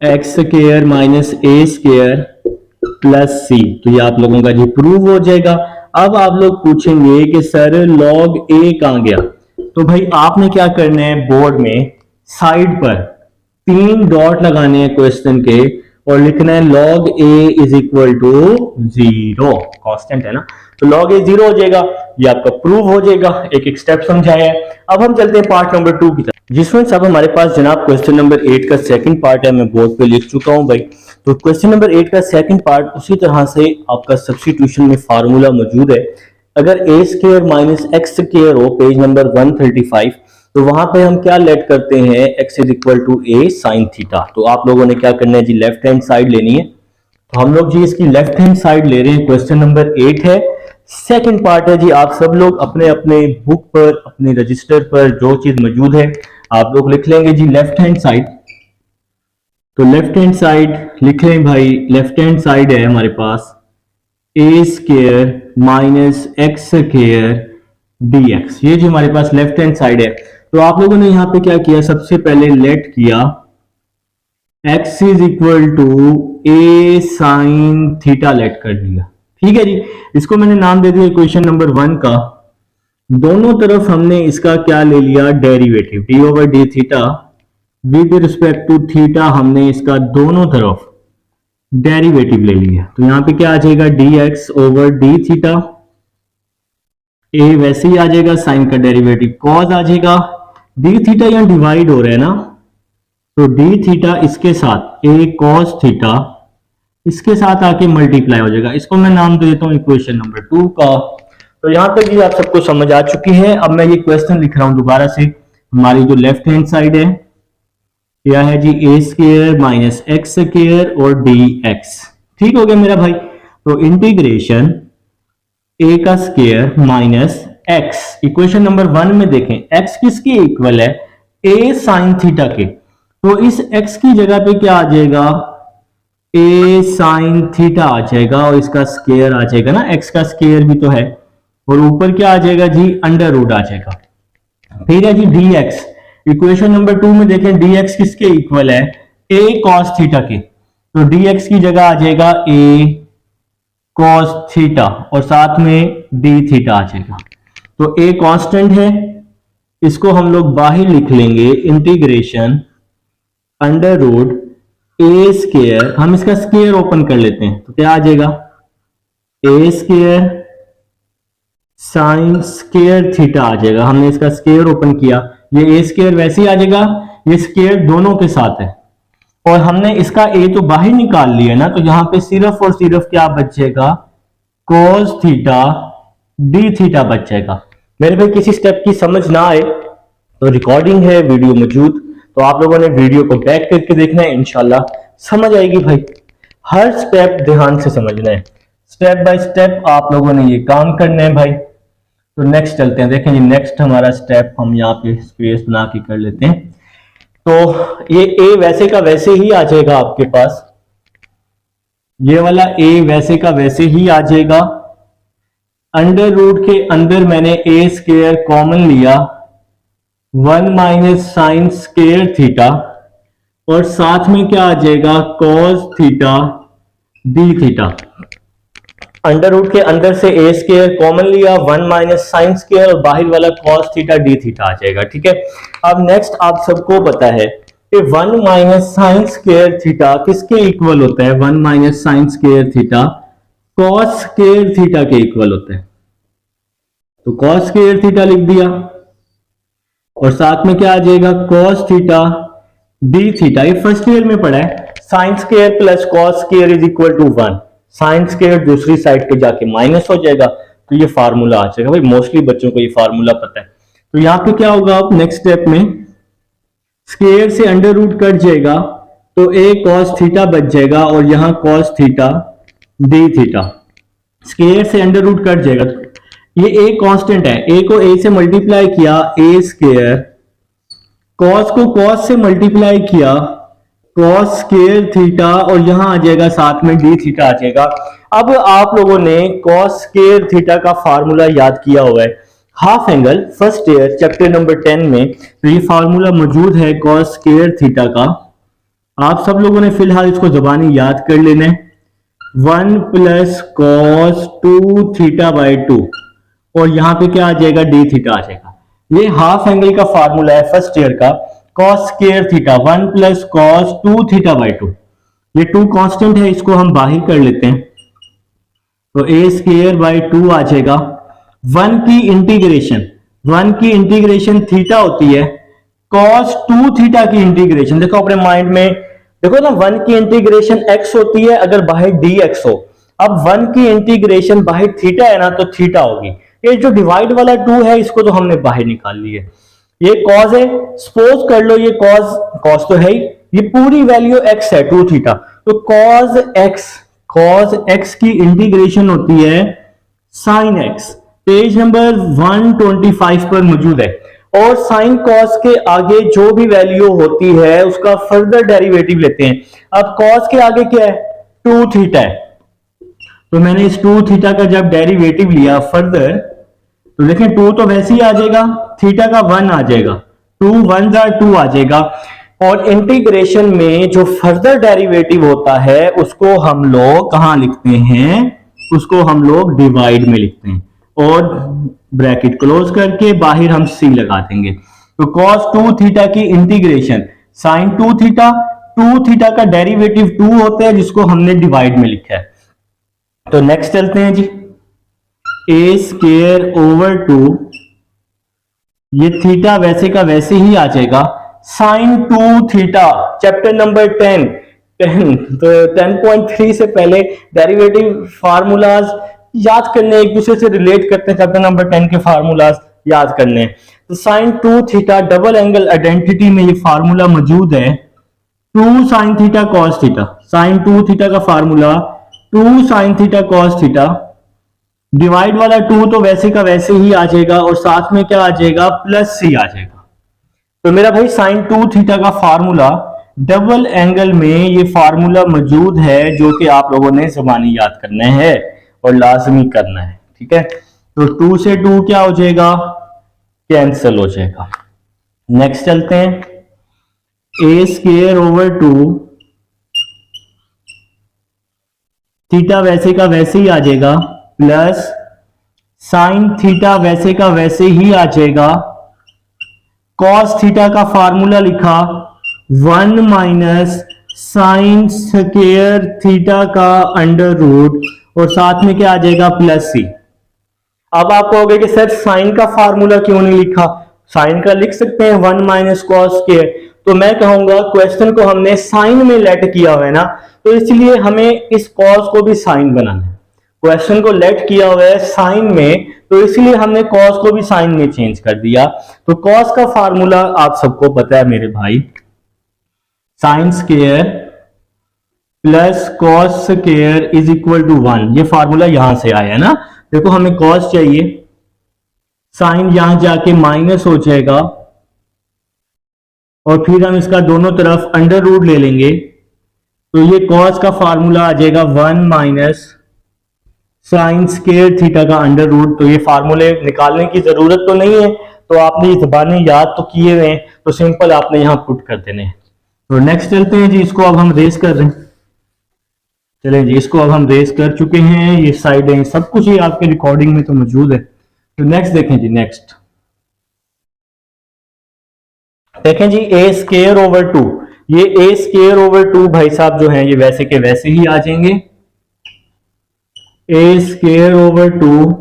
x square minus a square plus C. तो ये आप लोगों का जी प्रूव हो जाएगा। अब आप लोग पूछेंगे कि सर लॉग ए कहां गया, तो भाई आपने क्या करना है, बोर्ड में साइड पर 3 डॉट लगाने हैं क्वेश्चन के, और लिखना है log a is equal to 0, constant है ना, तो लॉग ए 0 हो जाएगा। ये आपका प्रूव हो जाएगा, एक एक स्टेप समझाया है। अब हम चलते हैं पार्ट नंबर 2 की तरफ। जिसमें अब हमारे पास जनाब क्वेश्चन नंबर 8 का सेकंड पार्ट है, मैं बोर्ड पे लिख चुका हूं भाई। तो क्वेश्चन नंबर 8 का सेकंड पार्ट उसी तरह से आपका सब्स्टिट्यूशन में फार्मूला मौजूद है। अगर a square minus x square हो, पेज नंबर 135, तो वहां पे हम क्या लेट करते हैं, x is equal to a sine theta. तो आप लोगों ने क्या करना है जी, लेफ्ट हैंड साइड लेनी है। तो हम लोग जी इसकी लेफ्ट हैंड साइड ले रहे हैं, क्वेश्चन नंबर 8 है, सेकंड पार्ट है जी। आप सब लोग अपने अपने बुक पर, अपने रजिस्टर पर जो चीज मौजूद है आप लोग लिख लेंगे जी, लेफ्ट हैंड साइड। तो लेफ्ट हैंड साइड लिख लें भाई, लेफ्ट हैंड साइड है हमारे पास a square minus x square dx, ये जो हमारे पास लेफ्ट हैंड साइड है। तो आप लोगों ने यहां पे क्या किया, सबसे पहले लेट किया x is equal to a sine theta let कर दिया। ठीक है जी, इसको मैंने नाम दे दिया इक्वेशन नंबर 1 का। दोनों तरफ हमने इसका क्या ले लिया, derivative, d over D theta with respect to theta, हमने इसका दोनों तरफ डेरिवेटिव ले लिया। तो यहां पे क्या आ जाएगा, dx over D theta, a वैसे ही आ जाएगा, साइन का डेरिवेटिव कॉस आ जाएगा, डी थीटा यहां डिवाइड हो रहा है ना, तो डी थीटा इसके साथ ए कॉस थीटा इसके साथ आके मल्टीप्लाई हो जाएगा। इसको मैं नाम दे देता हूं इक्वेशन नंबर 2 का। तो यहां तक भी आप सबको समझ आ चुकी है। अब मैं ये क्वेश्चन लिख रहा हूं दोबारा से। हमारी जो लेफ्ट हैंड साइड है क्या है जी, a square minus x square और डी एक्स। ठीक हो गया मेरा भाई। तो इंटीग्रेशन ए का square minus x, equation number 1 में देखें एक्स किसके इक्वल है, ए साइन थीटा के। तो इस एक्स की जगह पे क्या आ जाएगा, ए साइन थीटा आ जाएगा, और इसका स्क्वायर आ जाएगा ना, एक्स का स्क्वायर भी तो है, और ऊपर क्या आ जाएगा जी, अंडर रूट आ जाएगा। फिर है G D x, equation number 2 में देखें डी एक्स किसके इक्वल है, ए कॉस थीटा के। तो डी एक्स की जगह आ जाएगा ए कॉस थीटा, और साथ में डी थीटा आ जाएगा। तो ए कांस्टेंट है, इसको हम लोग बाहर लिख लेंगे, इंटीग्रेशन अंडर रूट ए स्क्वायर, हम इसका स्क्वायर ओपन कर लेते हैं, तो क्या आ जाएगा, a square sine square theta आ जाएगा। हमने इसका स्क्वायर ओपन किया, ये ए स्क्वायर वैसे ही आ जाएगा, ये स्क्वायर दोनों के साथ है, और हमने इसका ए तो बाहर निकाल लिया ना, तो यहां पे सिर्फ और सिर्फ क्या बचेगा, cos थीटा डी थीटा बच जाएगा। मेरे भाई किसी स्टेप की समझ ना आए तो रिकॉर्डिंग है, वीडियो मौजूद, तो आप लोगों ने वीडियो को बैक करके देखना है, इंशाल्लाह समझ आएगी भाई। हर स्टेप ध्यान से समझना है, स्टेप बाय स्टेप आप लोगों ने ये काम करना है भाई। तो नेक्स्ट चलते हैं, देखें जी नेक्स्ट हमारा स्टेप हम यहाँ पे स्पेस बना के कर लेते हैं। तो ये ए वैसे का वैसे ही आ जाएगा आपके पास, ये वाला ए वैसे का वैसे ही आ जाएगा। अंडर रूट के अंदर मैंने ए स्क्वायर कॉमन लिया, 1 माइनस साइन स्क्वायर थीटा, और साथ में क्या आ जाएगा cos theta D theta. Under root के अंदर से ए स्क्वायर कॉमन लिया, 1 माइनस साइन स्क्वायर, और बाहर वाला कॉस थीटा डी थीटा आ जाएगा। ठीक है, अब नेक्स्ट आप सबको पता है कि 1 माइनस साइन स्क्वायर थीटा किसके इक्वल होता है? 1 minus sine square theta cos square theta के इक्वल होता है। तो कॉस स्क्वायर थीटा लिख दिया, और साथ में क्या आ जाएगा कॉस थीटा डी थीटा। ये फर्स्ट ईयर में पढ़ा है, sine square plus cos square is equal to 1। Sine square दूसरी साइड पे जाके माइनस हो जाएगा, तो ये फार्मूला आ जाएगा। भाई मोस्टली बच्चों को ये फार्मूला पता है। तो यहां पे क्या होगा, अब नेक्स्ट स्टेप में स्क्वायर से अंडर रूट कट जाएगा, तो ए कॉस थीटा बच जाएगा, और यहां cos theta D theta. Square से अंडर रूट कट जाएगा, ये ए कांस्टेंट है, ए को ए से मल्टीप्लाई किया ए स्क्वायर, कॉस को कॉस से मल्टीप्लाई किया कॉस स्क्वायर थीटा, और यहां आ जाएगा साथ में डी थीटा आ जाएगा। अब आप लोगों ने कॉस स्क्वायर थीटा का फार्मूला याद किया हुआ है half angle first year chapter number 10 में, तो ये फार्मूला मौजूद है कॉस स्क्वायर थीटा का। आप सब लोगों ने फिलहाल इसको जुबानी याद कर लेना है, 1 प्लस कॉस 2 थीटा बाई 2, और यहां पे क्या आ जाएगा डी थीटा आ जाएगा। ये हाफ एंगल का फार्मूला है फर्स्ट ईयर का, cos square theta 1 plus cos 2 theta by 2। ये 2 कांस्टेंट है, इसको हम बाहर कर लेते हैं, तो ए स्क्वायर बाई 2 आ जाएगा। 1 की इंटीग्रेशन थीटा होती है, कॉस 2 थीटा की इंटीग्रेशन देखो अपने माइंड में, देखो ना 1 की इंटीग्रेशन x होती है अगर बाहर dx हो। अब 1 की इंटीग्रेशन बाहर थीटा है ना, तो थीटा होगी। ये जो डिवाइड वाला 2 है इसको तो हमने बाहर निकाल लिया है। ये कॉस है, सपोज कर लो ये कॉस तो है ही, ये पूरी वैल्यू x है 2 थीटा, तो कॉस x की इंटीग्रेशन होती है साइन x। पेज नंबर 125 पर मौजूद है। और साइन कॉस के आगे जो भी वैल्यू होती है उसका फर्दर डेरिवेटिव लेते हैं। अब कॉस के आगे क्या है 2 थीटा है, तो मैंने इस 2 थीटा का जब डेरिवेटिव लिया फर्दर, तो देखें 2 तो वैसे ही आ जाएगा, थीटा का 1 आ जाएगा, 2 1 2 आ जाएगा। और इंटीग्रेशन में जो फर्दर डेरिवेटिव होता है उसको हम लोग कहां लिखते हैं, उसको हम लोग डिवाइड में लिखते हैं, और ब्रैकेट क्लोज करके बाहर हम सी लगा देंगे। तो cos 2 थीटा की इंटीग्रेशन sin 2 थीटा का डेरिवेटिव 2 होता है जिसको हमने डिवाइड में लिखा है। तो नेक्स्ट चलते हैं जी, a स्क्वायर ओवर 2, ये थीटा वैसे का वैसे ही आ जाएगा, sin 2 थीटा चैप्टर नंबर 10 तो 10.3 से पहले डेरिवेटिव फार्मूलाज याद करने, एक दूसरे से रिलेट करते हैं, चैप्टर नंबर 10 के फार्मूलाज याद करने। तो sin 2 theta double angle identity में ये फार्मूला मौजूद है, 2 sin theta cos theta. sin 2 theta का formula 2 sin theta cos theta, divide वाला 2 तो वैसे का वैसे ही आ जाएगा, और साथ में क्या आ जाएगा प्लस सी आ जाएगा। तो मेरा भाई sin 2 थीटा का फार्मूला डबल एंगल में ये फार्मूला मौजूद है, जो कि आप लोगों ने ज़बानी याद करना है और लाजमी करना है। ठीक है, तो 2 से 2 क्या हो जाएगा, कैंसिल हो जाएगा। नेक्स्ट चलते हैं, a स्क्वायर ओवर 2, थीटा वैसे का वैसे ही आ जाएगा, प्लस साइन थीटा वैसे का वैसे ही आ जाएगा, कॉस थीटा का फार्मूला लिखा 1 माइनस साइन स्क्वायर थीटा का अंडर रूट, और साथ में क्या आ जाएगा प्लस सी। अब आप कहोगे कि सर साइन का फार्मूला क्यों नहीं लिखा, साइन का लिख सकते हैं 1 माइनस कॉस स्क्वायर। तो मैं कहूंगा क्वेश्चन को हमने साइन में लेट किया हुआ है ना, तो इसलिए हमें इस कॉस को भी साइन बनाना है। क्वेश्चन को लेट किया हुआ है साइन में, तो इसलिए हमने कॉस को भी साइन में चेंज कर दिया। तो कॉस का फार्मूला आप सबको पता है मेरे भाई, sine square plus cos square is equal to 1। ये फार्मूला यहां से आया है ना। देखो हमें कॉस चाहिए, साइन यहां जाके माइनस हो जाएगा और फिर हम इसका दोनों तरफ अंडर रूट ले लेंगे, तो ये कॉस का फार्मूला आ जाएगा 1 माइनस साइन स्क्वायर थीटा का अंडर रूट। तो ये फार्मूले निकालने की जरूरत तो नहीं है, तो आपने ये ज़बानी याद तो किए हुए हैं, तो सिंपल आपने यहां पुट कर देने हैं। तो नेक्स्ट चलते हैं जी, इसको अब हम रेस कर रहे हैं। चलें जी, इसको अब हम रेस कर चुके हैं, ये साइडें सब कुछ ही आपके रिकॉर्डिंग में तो मौजूद है। तो नेक्स्ट देखें जी, नेक्स्ट देखें जी, ए स्क्वायर ओवर 2। ये ए स्क्वायर ओवर 2 भाई साहब जो है ये वैसे के वैसे ही आ जाएंगे। A square over 2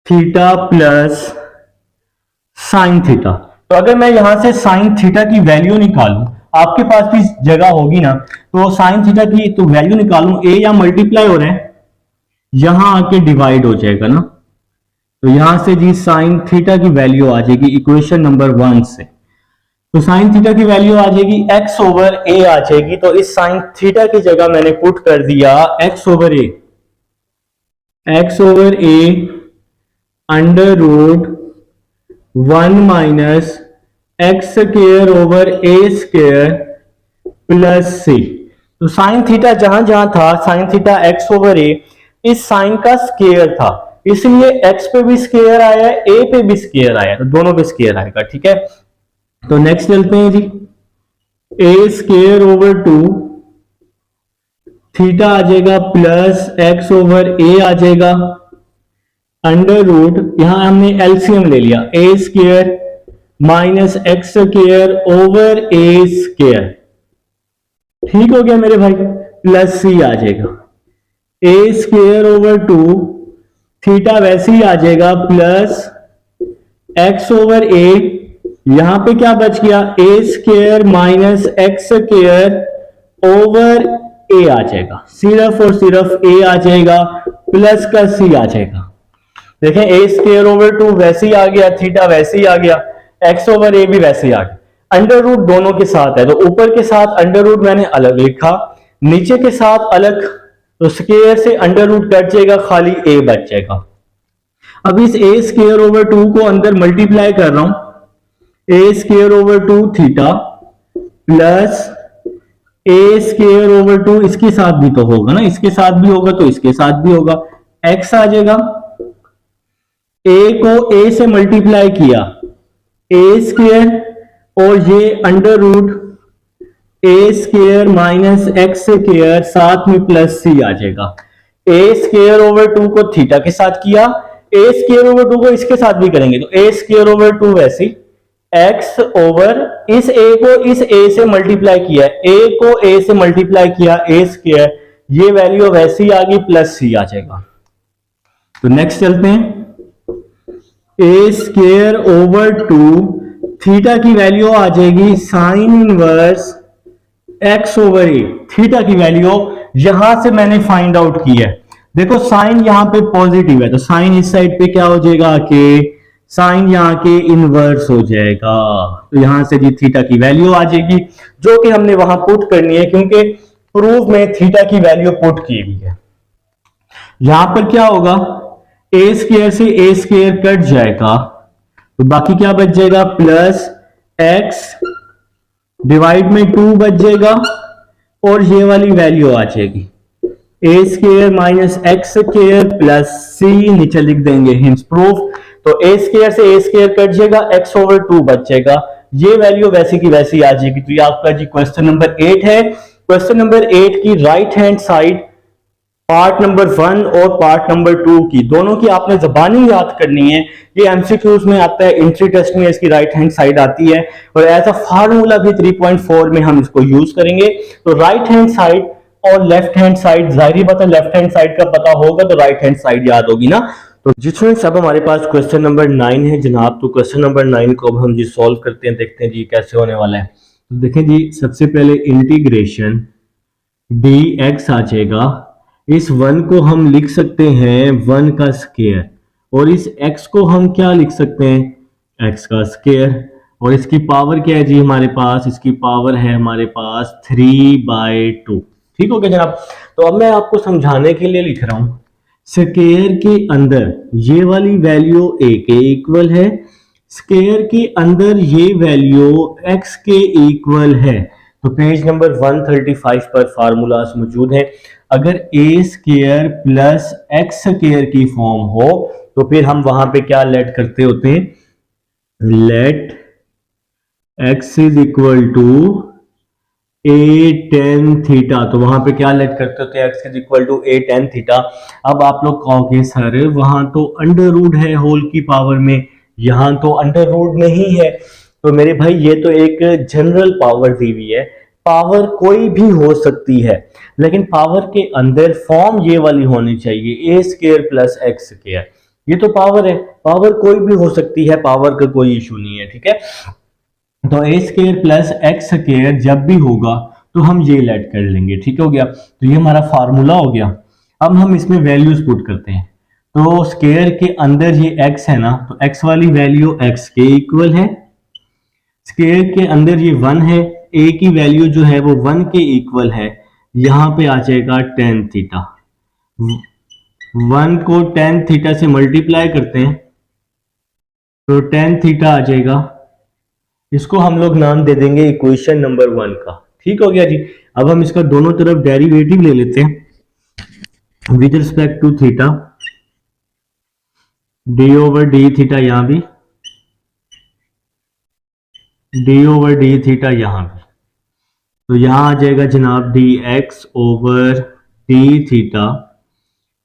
theta plus sine theta. तो अगर मैं यहां से साइन थीटा की वैल्यू निकालूं, आपके पास भी जगह होगी ना, तो साइन थीटा की तो वैल्यू निकालूं, ए या मल्टीप्लाई हो रहा है, यहां आके डिवाइड हो जाएगा ना, तो यहां से जी साइन थीटा की वैल्यू आ जाएगी इक्वेशन नंबर 1 से। तो साइन थीटा की वैल्यू आ जाएगी x ओवर ए आ जाएगी। तो इस साइन थीटा की जगह मैंने पुट कर दिया x over a, x over a under root 1 minus x square over a square plus C. तो साइन थीटा जहां जहां था, sine theta x over a इस साइन का स्क्वायर था, इसलिए x पे भी स्क्वायर आया है, a पे भी स्क्वायर आया है, तो दोनों पे स्क्वायर आएगा। ठीक है, तो नेक्स्ट चलते हैं जी, ए स्क्वायर ओवर 2 थीटा आ जाएगा प्लस एक्स ओवर ए आ जाएगा अंडर रूट, यहां हमने एलसीएम ले लिया, a square minus x square over a square. ठीक हो गया मेरे भाई, प्लस सी आ जाएगा। ए स्क्वायर ओवर 2 थीटा वैसे ही आ जाएगा प्लस एक्स ओवर ए, यहां पे क्या बच गया, a square minus x square over a आ जाएगा, सिर्फ और सिर्फ ए आ जाएगा, प्लस का सी आ जाएगा। देखें ए स्क्वायर ओवर 2 वैसे ही आ गया, थीटा वैसे ही आ गया, एक्स ओवर ए भी वैसे ही आ गया। अंडर रूट दोनों के साथ है, तो ऊपर के साथ अंडर रूट मैंने अलग लिखा, नीचे के साथ अलग, तो स्क्वायर से अंडर रूट कट जाएगा, खाली ए बच जाएगा। अब इस ए स्क्वायर ओवर 2 को अंदर मल्टीप्लाई कर रहा हूं, ए स्क्वायर ओवर 2 थीटा प्लस ए स्क्वायर ओवर 2, इसके साथ भी तो होगा ना, इसके साथ भी होगा तो इसके साथ भी होगा, एक्स आ जाएगा। ए को ए से मल्टीप्लाई किया, ए स्क्वायर और ये अंडर रूट ए स्क्वायर माइनस एक्स स्क्वायर, साथ में प्लस सी आ जाएगा। ए स्क्वायर ओवर 2 को थीटा के साथ किया, ए स्क्वायर ओवर 2 को इसके साथ भी करेंगे, तो ए स्क्वायर ओवर 2 वैसे एक्स ओवर इस ए को इस ए से मल्टीप्लाई किया, ए को ए से मल्टीप्लाई किया, ए स्क्वायर, ये वैल्यू वैसे ही आ गई, प्लस सी आ जाएगा। तो नेक्स्ट चलते हैं, ए स्क्वायर ओवर 2 थीटा की वैल्यू आ जाएगी साइन इनवर्स एक्स ओवर ए। थीटा की वैल्यू यहां से मैंने फाइंड आउट की है, देखो साइन यहां पे पॉजिटिव है, तो साइन इस साइड पे क्या हो जाएगा कि साइन यहां के इनवर्स हो जाएगा, तो यहां से जी थीटा की वैल्यू आ जाएगी, जो कि हमने वहां पुट करनी है, क्योंकि प्रूफ में थीटा की वैल्यू पुट की हुई है। यहां पर क्या होगा, ए स्क्वायर से ए स्क्वायर कट जाएगा, तो बाकी क्या बच जाएगा, प्लस एक्स डिवाइड में 2 बच जाएगा, और ये वाली वैल्यू आ जाएगी a square minus x square plus C, नीचे लिख देंगे हिंस प्रूफ। तो ए स्क्वायर से ए स्क्वायर कट जाएगा, एक्स ओवर 2 बच जाएगा, ये वैल्यू वैसी की वैसी आ जाएगी। तो ये आपका जी क्वेश्चन नंबर 8 है। क्वेश्चन नंबर 8 की right hand side part number 1 और पार्ट नंबर 2 की दोनों की आपने जबानी याद करनी है। ये एमसीक्यूज में आता है, एंट्री टेस्ट में इसकी राइट हैंड साइड आती है, और एज अ फार्मूला भी 3.4 में हम इसको यूज करेंगे। तो राइट हैंड साइड और लेफ्ट हैंड साइड, जाहिर बात है लेफ्ट हैंड साइड का पता होगा तो राइट हैंड साइड याद होगी ना। तो जी स्टूडेंट्स, अब हमारे पास क्वेश्चन नंबर 9 है जनाब। तो क्वेश्चन नंबर 9 को अब हम जी सॉल्व करते हैं, देखते हैं जी कैसे होने वाला है। तो देखें जी, सबसे पहले इंटीग्रेशन dx आ जाएगा, इस 1 को हम लिख सकते हैं 1 का स्क्वायर, और इस x को हम क्या लिख सकते हैं, x का स्क्वायर। और इसकी पावर क्या है जी हमारे पास, इसकी पावर है हमारे पास 3/2। ठीक हो गया जनाब। तो अब मैं आपको समझाने के लिए लिख रहा हूं, स्क्वायर के अंदर ये वाली वैल्यू a के इक्वल है, स्क्वायर के अंदर ये वैल्यू x के इक्वल है। तो पेज नंबर 135 पर फार्मूलास मौजूद है। अगर a square plus x square की फॉर्म हो तो फिर हम वहां पे क्या लेट करते होते हैं, let x is equal to a tan theta. तो वहां पे क्या लेट करते होते हैं, x is equal to a tan theta. अब आप लोग कहोगे सर वहां तो अंडर रूट है होल की पावर में, यहां तो अंडर रूट नहीं है। तो मेरे भाई ये तो एक जनरल पावर दी हुई है, पावर कोई भी हो सकती है, लेकिन पावर के अंदर फॉर्म ये वाली होनी चाहिए, a square plus x square. ये तो पावर है, पावर कोई भी हो सकती है, पावर का कोई इशू नहीं है। ठीक है, तो a square plus x square जब भी होगा तो हम ये लेट कर लेंगे। ठीक हो गया, तो ये हमारा फार्मूला हो गया। अब हम इसमें वैल्यूज पुट करते हैं। तो स्क्वायर के अंदर ये x है ना, तो x वाली वैल्यू x के इक्वल है, स्क्वायर के अंदर ये 1 है, a की वैल्यू जो है वो 1 के इक्वल है, यहां पे आ जाएगा tan थीटा। 1 को tan थीटा से मल्टीप्लाई करते हैं तो tan थीटा आ जाएगा, इसको हम लोग नाम दे देंगे इक्वेशन नंबर 1 का। ठीक हो गया जी। अब हम इसका दोनों तरफ डेरिवेटिव ले लेते हैं with respect to theta, d over D theta, यहां भी डी ओवर डी थीटा, यहां भी। तो यहां आ जाएगा जनाब D x over D theta.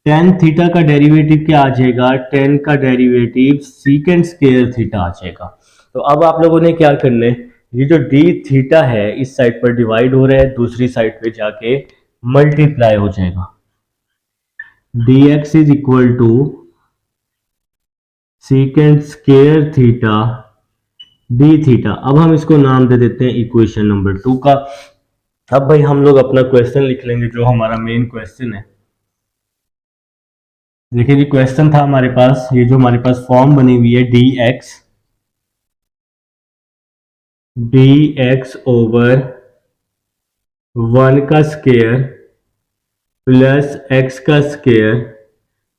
Tan theta का डेरिवेटिव क्या आ जाएगा, टेन का डेरिवेटिव सीकेंड स्क्वायर थीटा आ जाएगा। तो अब आप लोगों ने क्या करना है, ये जो डी थीटा है इस साइड पर डिवाइड हो रहा है, दूसरी साइड पे जाके मल्टीप्लाई हो जाएगा। D x is equal to secant square theta D theta. अब हम इसको नाम दे देते हैं इक्वेशन नंबर 2 का। अब भाई हम लोग अपना क्वेश्चन लिख लेंगे, जो हमारा मेन क्वेश्चन है। देखिए जी, क्वेश्चन था हमारे पास, ये जो हमारे पास फॉर्म बनी हुई है डी एक्स ओवर 1 का स्क्वायर प्लस x का स्क्वायर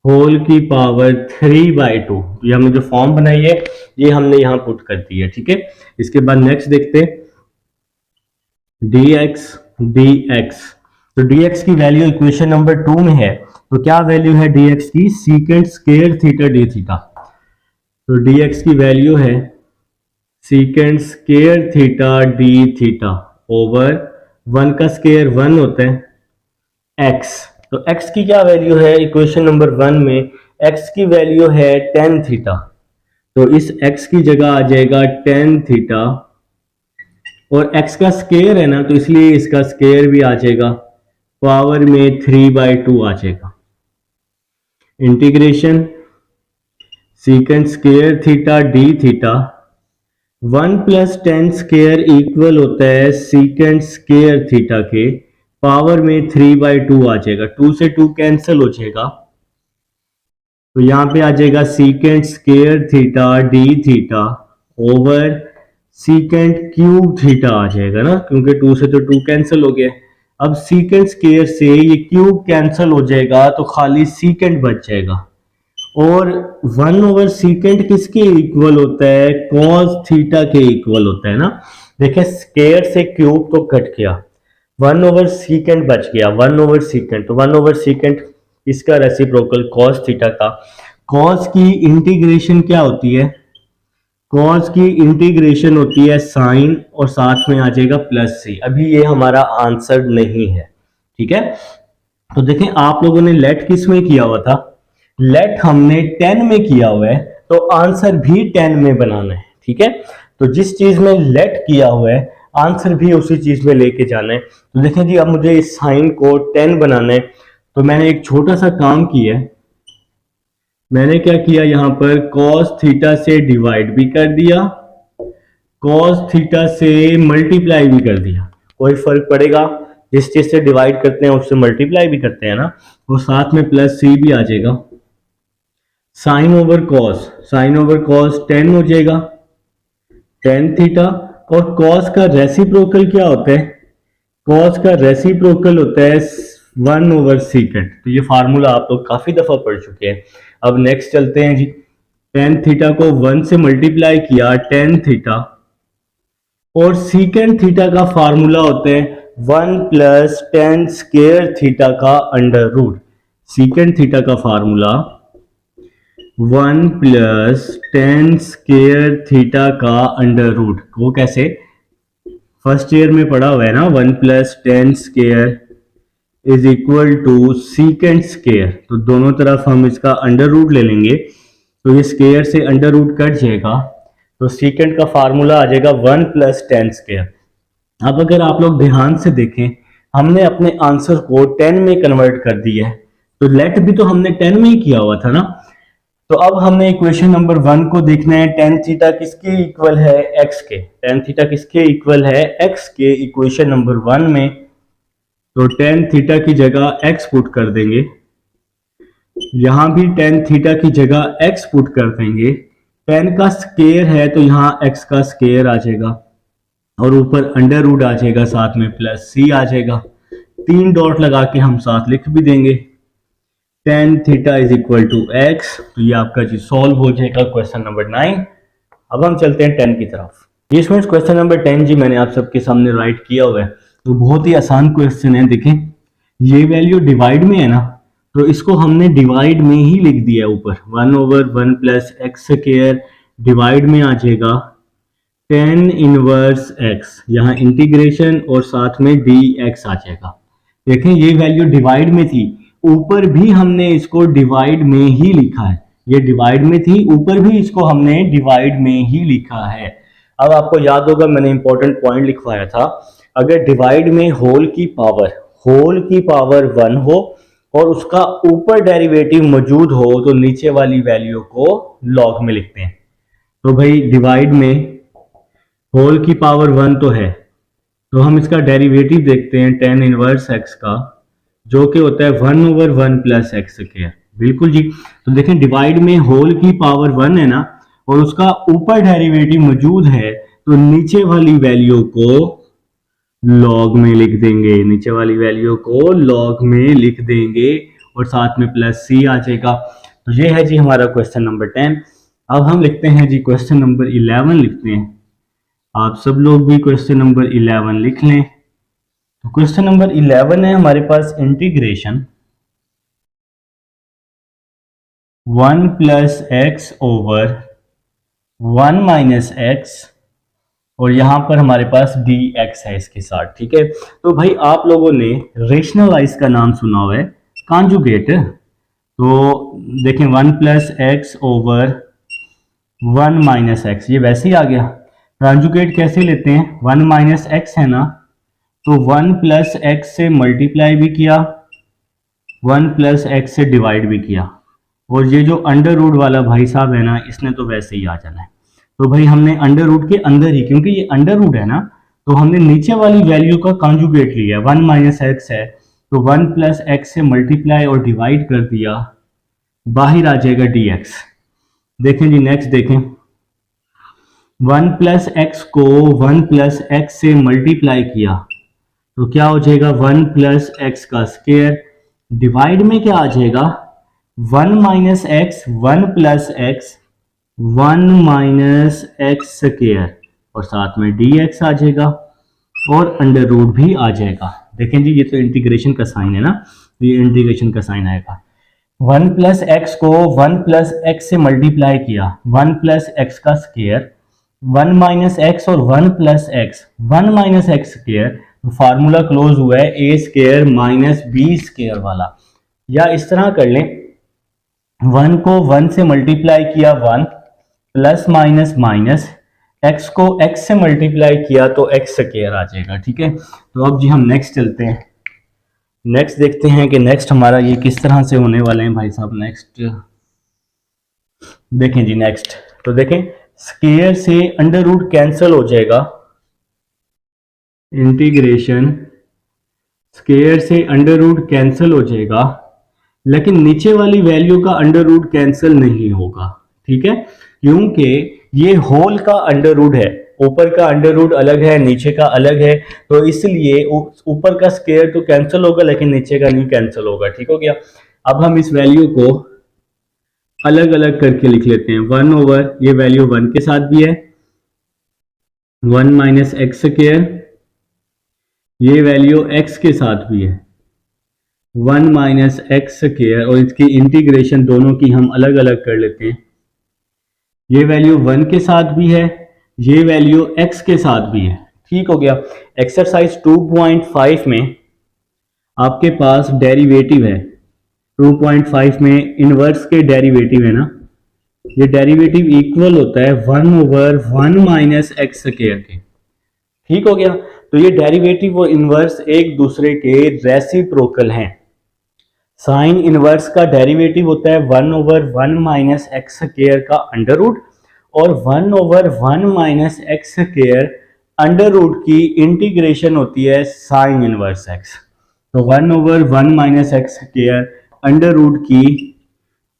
होल की पावर 3/2। ये हमने जो फॉर्म बनाई है ये हमने यहां पुट कर दी है। ठीक है, इसके बाद नेक्स्ट देखते हैं dx। तो dx की वैल्यू इक्वेशन नंबर 2 में है, तो क्या वैल्यू है dx की, सीकेंड स्क्वायर थीटा डी थीटा। तो dx की वैल्यू है सीकेंड square theta D theta over 1 का स्क्वायर 1 होता है x। तो x की क्या वैल्यू है इक्वेशन नंबर 1 में, x की वैल्यू है tan थीटा। तो इस x की जगह आ जाएगा tan थीटा, और x का स्क्वायर है ना, तो इसलिए इसका स्क्वायर भी आ जाएगा, पावर में 3/2 आ जाएगा। Integration सीकेंड square theta D theta, 1 plus tan square equal होता है सीकेंड स्क्वायर थीटा के, पावर में 3/2 आ जाएगा। 2 से 2 कैंसिल हो जाएगा, तो यहां पे आ जाएगा secant square theta D theta over secant cube theta आ जाएगा ना, क्योंकि 2 से तो 2 कैंसिल हो गया। अब सीकेंड स्क्वायर से ये क्यूब कैंसिल हो जाएगा, तो खाली सीकेंड बच जाएगा। और 1 ओवर सीकेंड किसके इक्वल होता है, कॉस थीटा के इक्वल होता है ना। देखिए स्क्वायर से क्यूब तो कट गया, 1 ओवर सीकेंड बच गया, 1 ओवर सीकेंड, तो 1 ओवर सीकेंड इसका रेसिप्रोकल कॉस थीटा का। कॉस की इंटीग्रेशन क्या होती है, कॉस की इंटीग्रेशन होती है साइन, और साथ में आ जाएगा प्लस सी। अभी ये हमारा आंसर नहीं है। ठीक है, तो देखें आप लोगों ने लेट किस में किया हुआ था, लेट हमने 10 में किया हुआ है, तो आंसर भी 10 में बनाना है। ठीक है, तो जिस चीज में लेट किया हुआ है आंसर भी उसी चीज में लेके जाना है। तो देखें जी, अब मुझे इस साइन को 10 बनाना है, तो मैंने एक छोटा सा काम किया है। मैंने क्या किया, यहां पर cos थीटा से डिवाइड भी कर दिया, cos थीटा से मल्टीप्लाई भी कर दिया। कोई फर्क पड़ेगा, जिस चीज से डिवाइड करते हैं उससे मल्टीप्लाई भी करते हैं ना, और साथ में प्लस सी भी आ जाएगा। साइन ओवर कॉस 10 हो जाएगा, टेन थीटा। और कॉस का रेसिप्रोकल क्या होता है? कॉस का रेसिप्रोकल होता है 1/सीकेंट। तो ये फार्मूला आप लोग काफी दफा पढ़ चुके हैं। अब नेक्स्ट चलते हैं जी। टेन थीटा को 1 से मल्टीप्लाई किया टेन थीटा, और सीकेंट थीटा का फार्मूला होता है 1 + tan² थीटा का अंडर रूट। सीकेंट थीटा का फार्मूला 1 + tan² थीटा का अंडर रूट। वो कैसे? फर्स्ट ईयर में पढ़ा हुआ है ना, 1 + tan² is equal to secant square. तो दोनों तरफ हम इसका अंडर रूट ले लेंगे, तो ये स्केयर से अंडर रूट कट जाएगा, तो सीकेंट का फार्मूला आ जाएगा 1 + tan²। अब अगर आप लोग ध्यान से देखें, हमने अपने आंसर को 10 में कन्वर्ट कर दिया है, तो लेट भी तो हमने 10 में ही किया हुआ था ना। तो अब हमने इक्वेशन नंबर 1 को देखना है, टेन थीटा किसके इक्वल है? x के। टेन थीटा किसके इक्वल है? x के। इक्वेशन नंबर 1 में तो टेन थीटा की जगह x पुट कर देंगे, यहां भी टेन थीटा की जगह x पुट कर देंगे। टेन का स्केयर है तो यहाँ x का स्केयर आ जाएगा, और ऊपर अंडर रूट आ जाएगा, साथ में प्लस c आ जाएगा। 3 डॉट लगा के हम साथ लिख भी देंगे tan theta is equal to x। तो ये आपका जी सॉल्व हो जाएगा क्वेश्चन नंबर 9। अब हम चलते हैं 10 की तरफ। ये स्टूडेंट्स क्वेश्चन नंबर 10 जी मैंने आप सबके सामने राइट किया हुआ है। तो बहुत ही आसान क्वेश्चन है। देखें, ये वैल्यू डिवाइड में है ना, तो इसको हमने डिवाइड में ही लिख दिया है ऊपर। 1/1 + x² डिवाइड में आ जाएगा tan इनवर्स x, यहाँ इंटीग्रेशन और साथ में dx आ जाएगा। देखें, ये वैल्यू डिवाइड में थी, ऊपर भी हमने इसको डिवाइड में ही लिखा है। ये डिवाइड में थी, ऊपर भी इसको हमने डिवाइड में ही लिखा है। अब आपको याद होगा मैंने इंपॉर्टेंट पॉइंट लिखवाया था, अगर डिवाइड में होल की पावर 1 हो और उसका ऊपर डेरिवेटिव मौजूद हो, तो नीचे वाली वैल्यू को लॉग में लिखते हैं। तो भाई डिवाइड में होल की पावर 1 तो है, तो हम इसका डेरिवेटिव देखते हैं tan इनवर्स x का, जो कि होता है 1/1 + x²। बिल्कुल जी। तो देखें, डिवाइड में होल की पावर 1 है ना, और उसका ऊपर डेरिवेटिव मौजूद है, तो नीचे वाली वैल्यू को लॉग में लिख देंगे, नीचे वाली वैल्यू को लॉग में लिख देंगे, और साथ में प्लस c आ जाएगा। तो ये है जी हमारा क्वेश्चन नंबर 10। अब हम लिखते हैं जी क्वेश्चन नंबर 11 लिखते हैं। आप सब लोग भी क्वेश्चन नंबर 11 लिख लें। तो क्वेश्चन नंबर 11 है हमारे पास इंटीग्रेशन 1 + x/1 - x, और यहां पर हमारे पास dx है इसके साथ। ठीक है, तो भाई आप लोगों ने रेशनलाइज का नाम सुना हुआ है, कॉन्जुगेट। तो देखें 1 + x/1 - x, ये वैसे ही आ गया। कॉन्जुगेट कैसे लेते हैं? 1 - x है ना, तो 1 + x से मल्टीप्लाई भी किया, 1 + x से डिवाइड भी किया, और ये जो अंडर रूट वाला भाई साहब है ना, इसने तो वैसे ही आ जाना है। तो भाई हमने अंडर रूट के अंदर ही, क्योंकि ये अंडर रूट है ना, तो हमने नीचे वाली वैल्यू का कॉन्जुगेट लिया। 1 - x है, तो 1 + x से मल्टीप्लाई और डिवाइड कर दिया, बाहर आ जाएगा dx। देखें जी नेक्स्ट देखें, 1 + x को 1 + x से मल्टीप्लाई किया, तो क्या हो जाएगा? 1 + x का स्क्वायर। डिवाइड में क्या आ जाएगा? 1 - x 1 + x 1 - x², और साथ में dx आ जाएगा, और अंडर रूट भी आ जाएगा। देखें जी, ये तो इंटीग्रेशन का साइन है ना, तो ये इंटीग्रेशन का साइन आएगा। 1 + x को 1 + x से मल्टीप्लाई किया, 1 + x का स्क्वायर, 1 - x और 1 + x 1 - x²। तो फार्मूला क्लोज हुआ है a² - b² वाला। या इस तरह कर लें, 1 को 1 से मल्टीप्लाई किया 1, प्लस माइनस माइनस, x को x से मल्टीप्लाई किया तो x² आ जाएगा। ठीक है, तो अब जी हम नेक्स्ट चलते हैं। नेक्स्ट देखते हैं कि नेक्स्ट हमारा ये किस तरह से होने वाले हैं भाई साहब। नेक्स्ट देखें जी, नेक्स्ट तो देखें, स्क्वायर से अंडर रूट कैंसिल हो जाएगा, इंटीग्रेशन स्क्वायर से अंडर रूट कैंसिल हो जाएगा, लेकिन नीचे वाली वैल्यू का अंडर रूट कैंसिल नहीं होगा। ठीक है, क्योंकि ये होल का अंडर रूट है ऊपर का अंडर रूट अलग है, नीचे का अलग है, तो इसलिए ऊपर का स्क्वायर तो कैंसिल होगा लेकिन नीचे का नहीं कैंसिल होगा। ठीक हो गया। अब हम इस वैल्यू को अलग अलग करके लिख लेते हैं। 1 ओवर ये वैल्यू 1 के साथ भी है, 1 माइनस एक्स स्क्वायर, ये वैल्यू x के साथ भी है 1 माइनस एक्स स्क्वायर, और इसकी इंटीग्रेशन दोनों की हम अलग अलग कर लेते हैं। ये वैल्यू 1 के साथ भी है, ये वैल्यू x के साथ भी है। ठीक हो गया। एक्सरसाइज 2.5 में आपके पास डेरिवेटिव है, 2.5 में इनवर्स के डेरिवेटिव है ना, ये डेरिवेटिव इक्वल होता है 1 ओवर 1 माइनस एक्स स्क्वायर के। ठीक हो गया। तो ये डेरिवेटिव और इनवर्स एक दूसरे के रेसिप्रोकल हैं। साइन इनवर्स का डेरिवेटिव होता है 1 ओवर 1 माइनस एक्स स्क्वायर का अंडर रूट, और 1 over 1 minus x square under root की इंटीग्रेशन होती है साइन इनवर्स एक्स। तो 1 over 1 minus x square under root की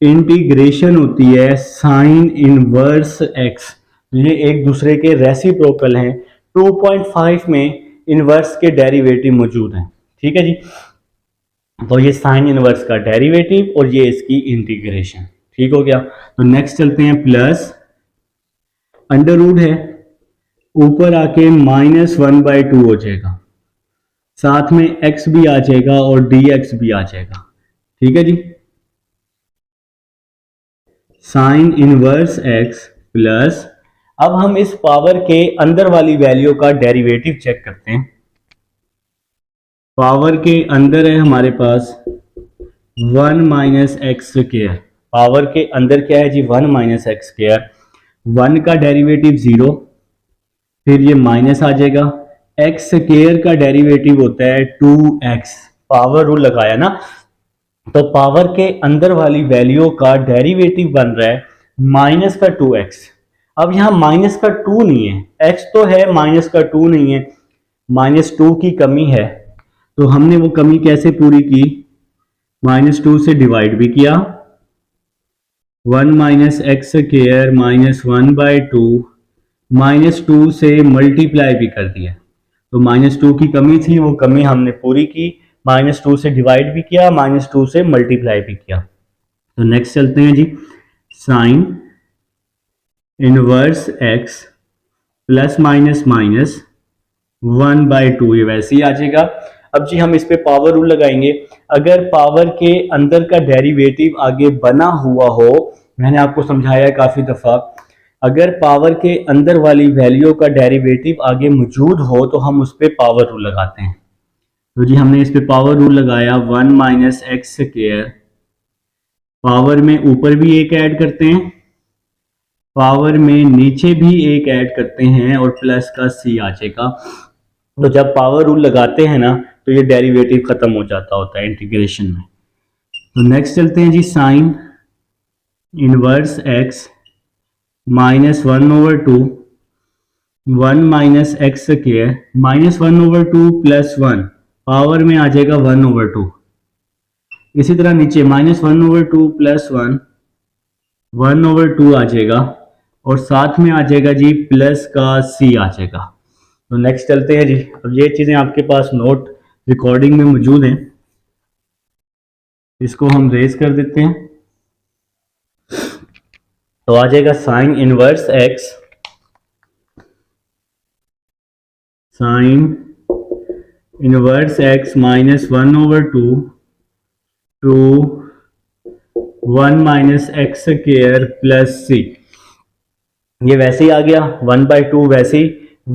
इंटीग्रेशन होती है साइन इनवर्स एक्स। ये एक दूसरे के रेसिप्रोकल हैं। 2.5 में इनवर्स के डेरिवेटिव मौजूद हैं। ठीक है जी। तो ये साइन इनवर्स का डेरिवेटिव और ये इसकी इंटीग्रेशन। ठीक हो गया। तो नेक्स्ट चलते हैं, प्लस अंडर रूट है, ऊपर आके -1/2 हो जाएगा, साथ में x भी आ जाएगा और dx भी आ जाएगा। ठीक है जी। साइन इनवर्स x प्लस, अब हम इस पावर के अंदर वाली वैल्यू का डेरिवेटिव चेक करते हैं। पावर के अंदर है हमारे पास 1 माइनस एक्स स्क्वायर, पावर के अंदर क्या है जी 1 माइनस एक्स स्क्वायर, 1 का डेरिवेटिव 0, फिर ये माइनस आ जाएगा, एक्स स्क्वायर का डेरिवेटिव होता है 2x, पावर रूल लगाया ना, तो पावर के अंदर वाली वैल्यू का डेरिवेटिव बन रहा है माइनस का 2x। अब यहां माइनस का 2 नहीं है, x तो है, माइनस का 2 नहीं है, -2 की कमी है। तो हमने वो कमी कैसे पूरी की, -2 से डिवाइड भी किया, 1 माइनस एक्स स्क्वायर -1/2, -2 से मल्टीप्लाई भी कर दिया। तो -2 की कमी थी, वो कमी हमने पूरी की, -2 से डिवाइड भी किया, -2 से मल्टीप्लाई भी किया। तो नेक्स्ट चलते हैं जी, sine inverse x plus minus minus 1/2, ये वैसे ही आ जाएगा। अब जी हम इस पे पावर रूल लगाएंगे। अगर पावर के अंदर का डेरिवेटिव आगे बना हुआ हो, मैंने आपको समझाया है काफी दफा, अगर पावर के अंदर वाली वैल्यू का डेरिवेटिव आगे मौजूद हो तो हम उस पे पावर रूल लगाते हैं। तो जी हमने इस पे पावर रूल लगाया, 1 माइनस एक्स स्क्वायर, पावर में ऊपर भी एक ऐड करते हैं, पावर में नीचे भी एक ऐड करते हैं, और प्लस का c आ जाएगा। तो जब पावर रूल लगाते हैं ना तो ये डेरिवेटिव खत्म हो जाता होता है इंटीग्रेशन में। तो नेक्स्ट चलते हैं जी, sine inverse x -1/2, 1 minus x square, -1/2 plus 1, power में आ जाएगा 1/2। इसी तरह नीचे -1/2 प्लस 1, 1/2 आ जाएगा, और साथ में आ जाएगा जी प्लस का c आ जाएगा। तो नेक्स्ट चलते हैं जी। अब ये चीजें आपके पास नोट रिकॉर्डिंग में मौजूद हैं, इसको हम रेज कर देते हैं। तो आ जाएगा sine inverse x, sine inverse x -1/2 to 1 minus x square plus c, ये वैसे ही आ गया, 1/2 वैसे ही,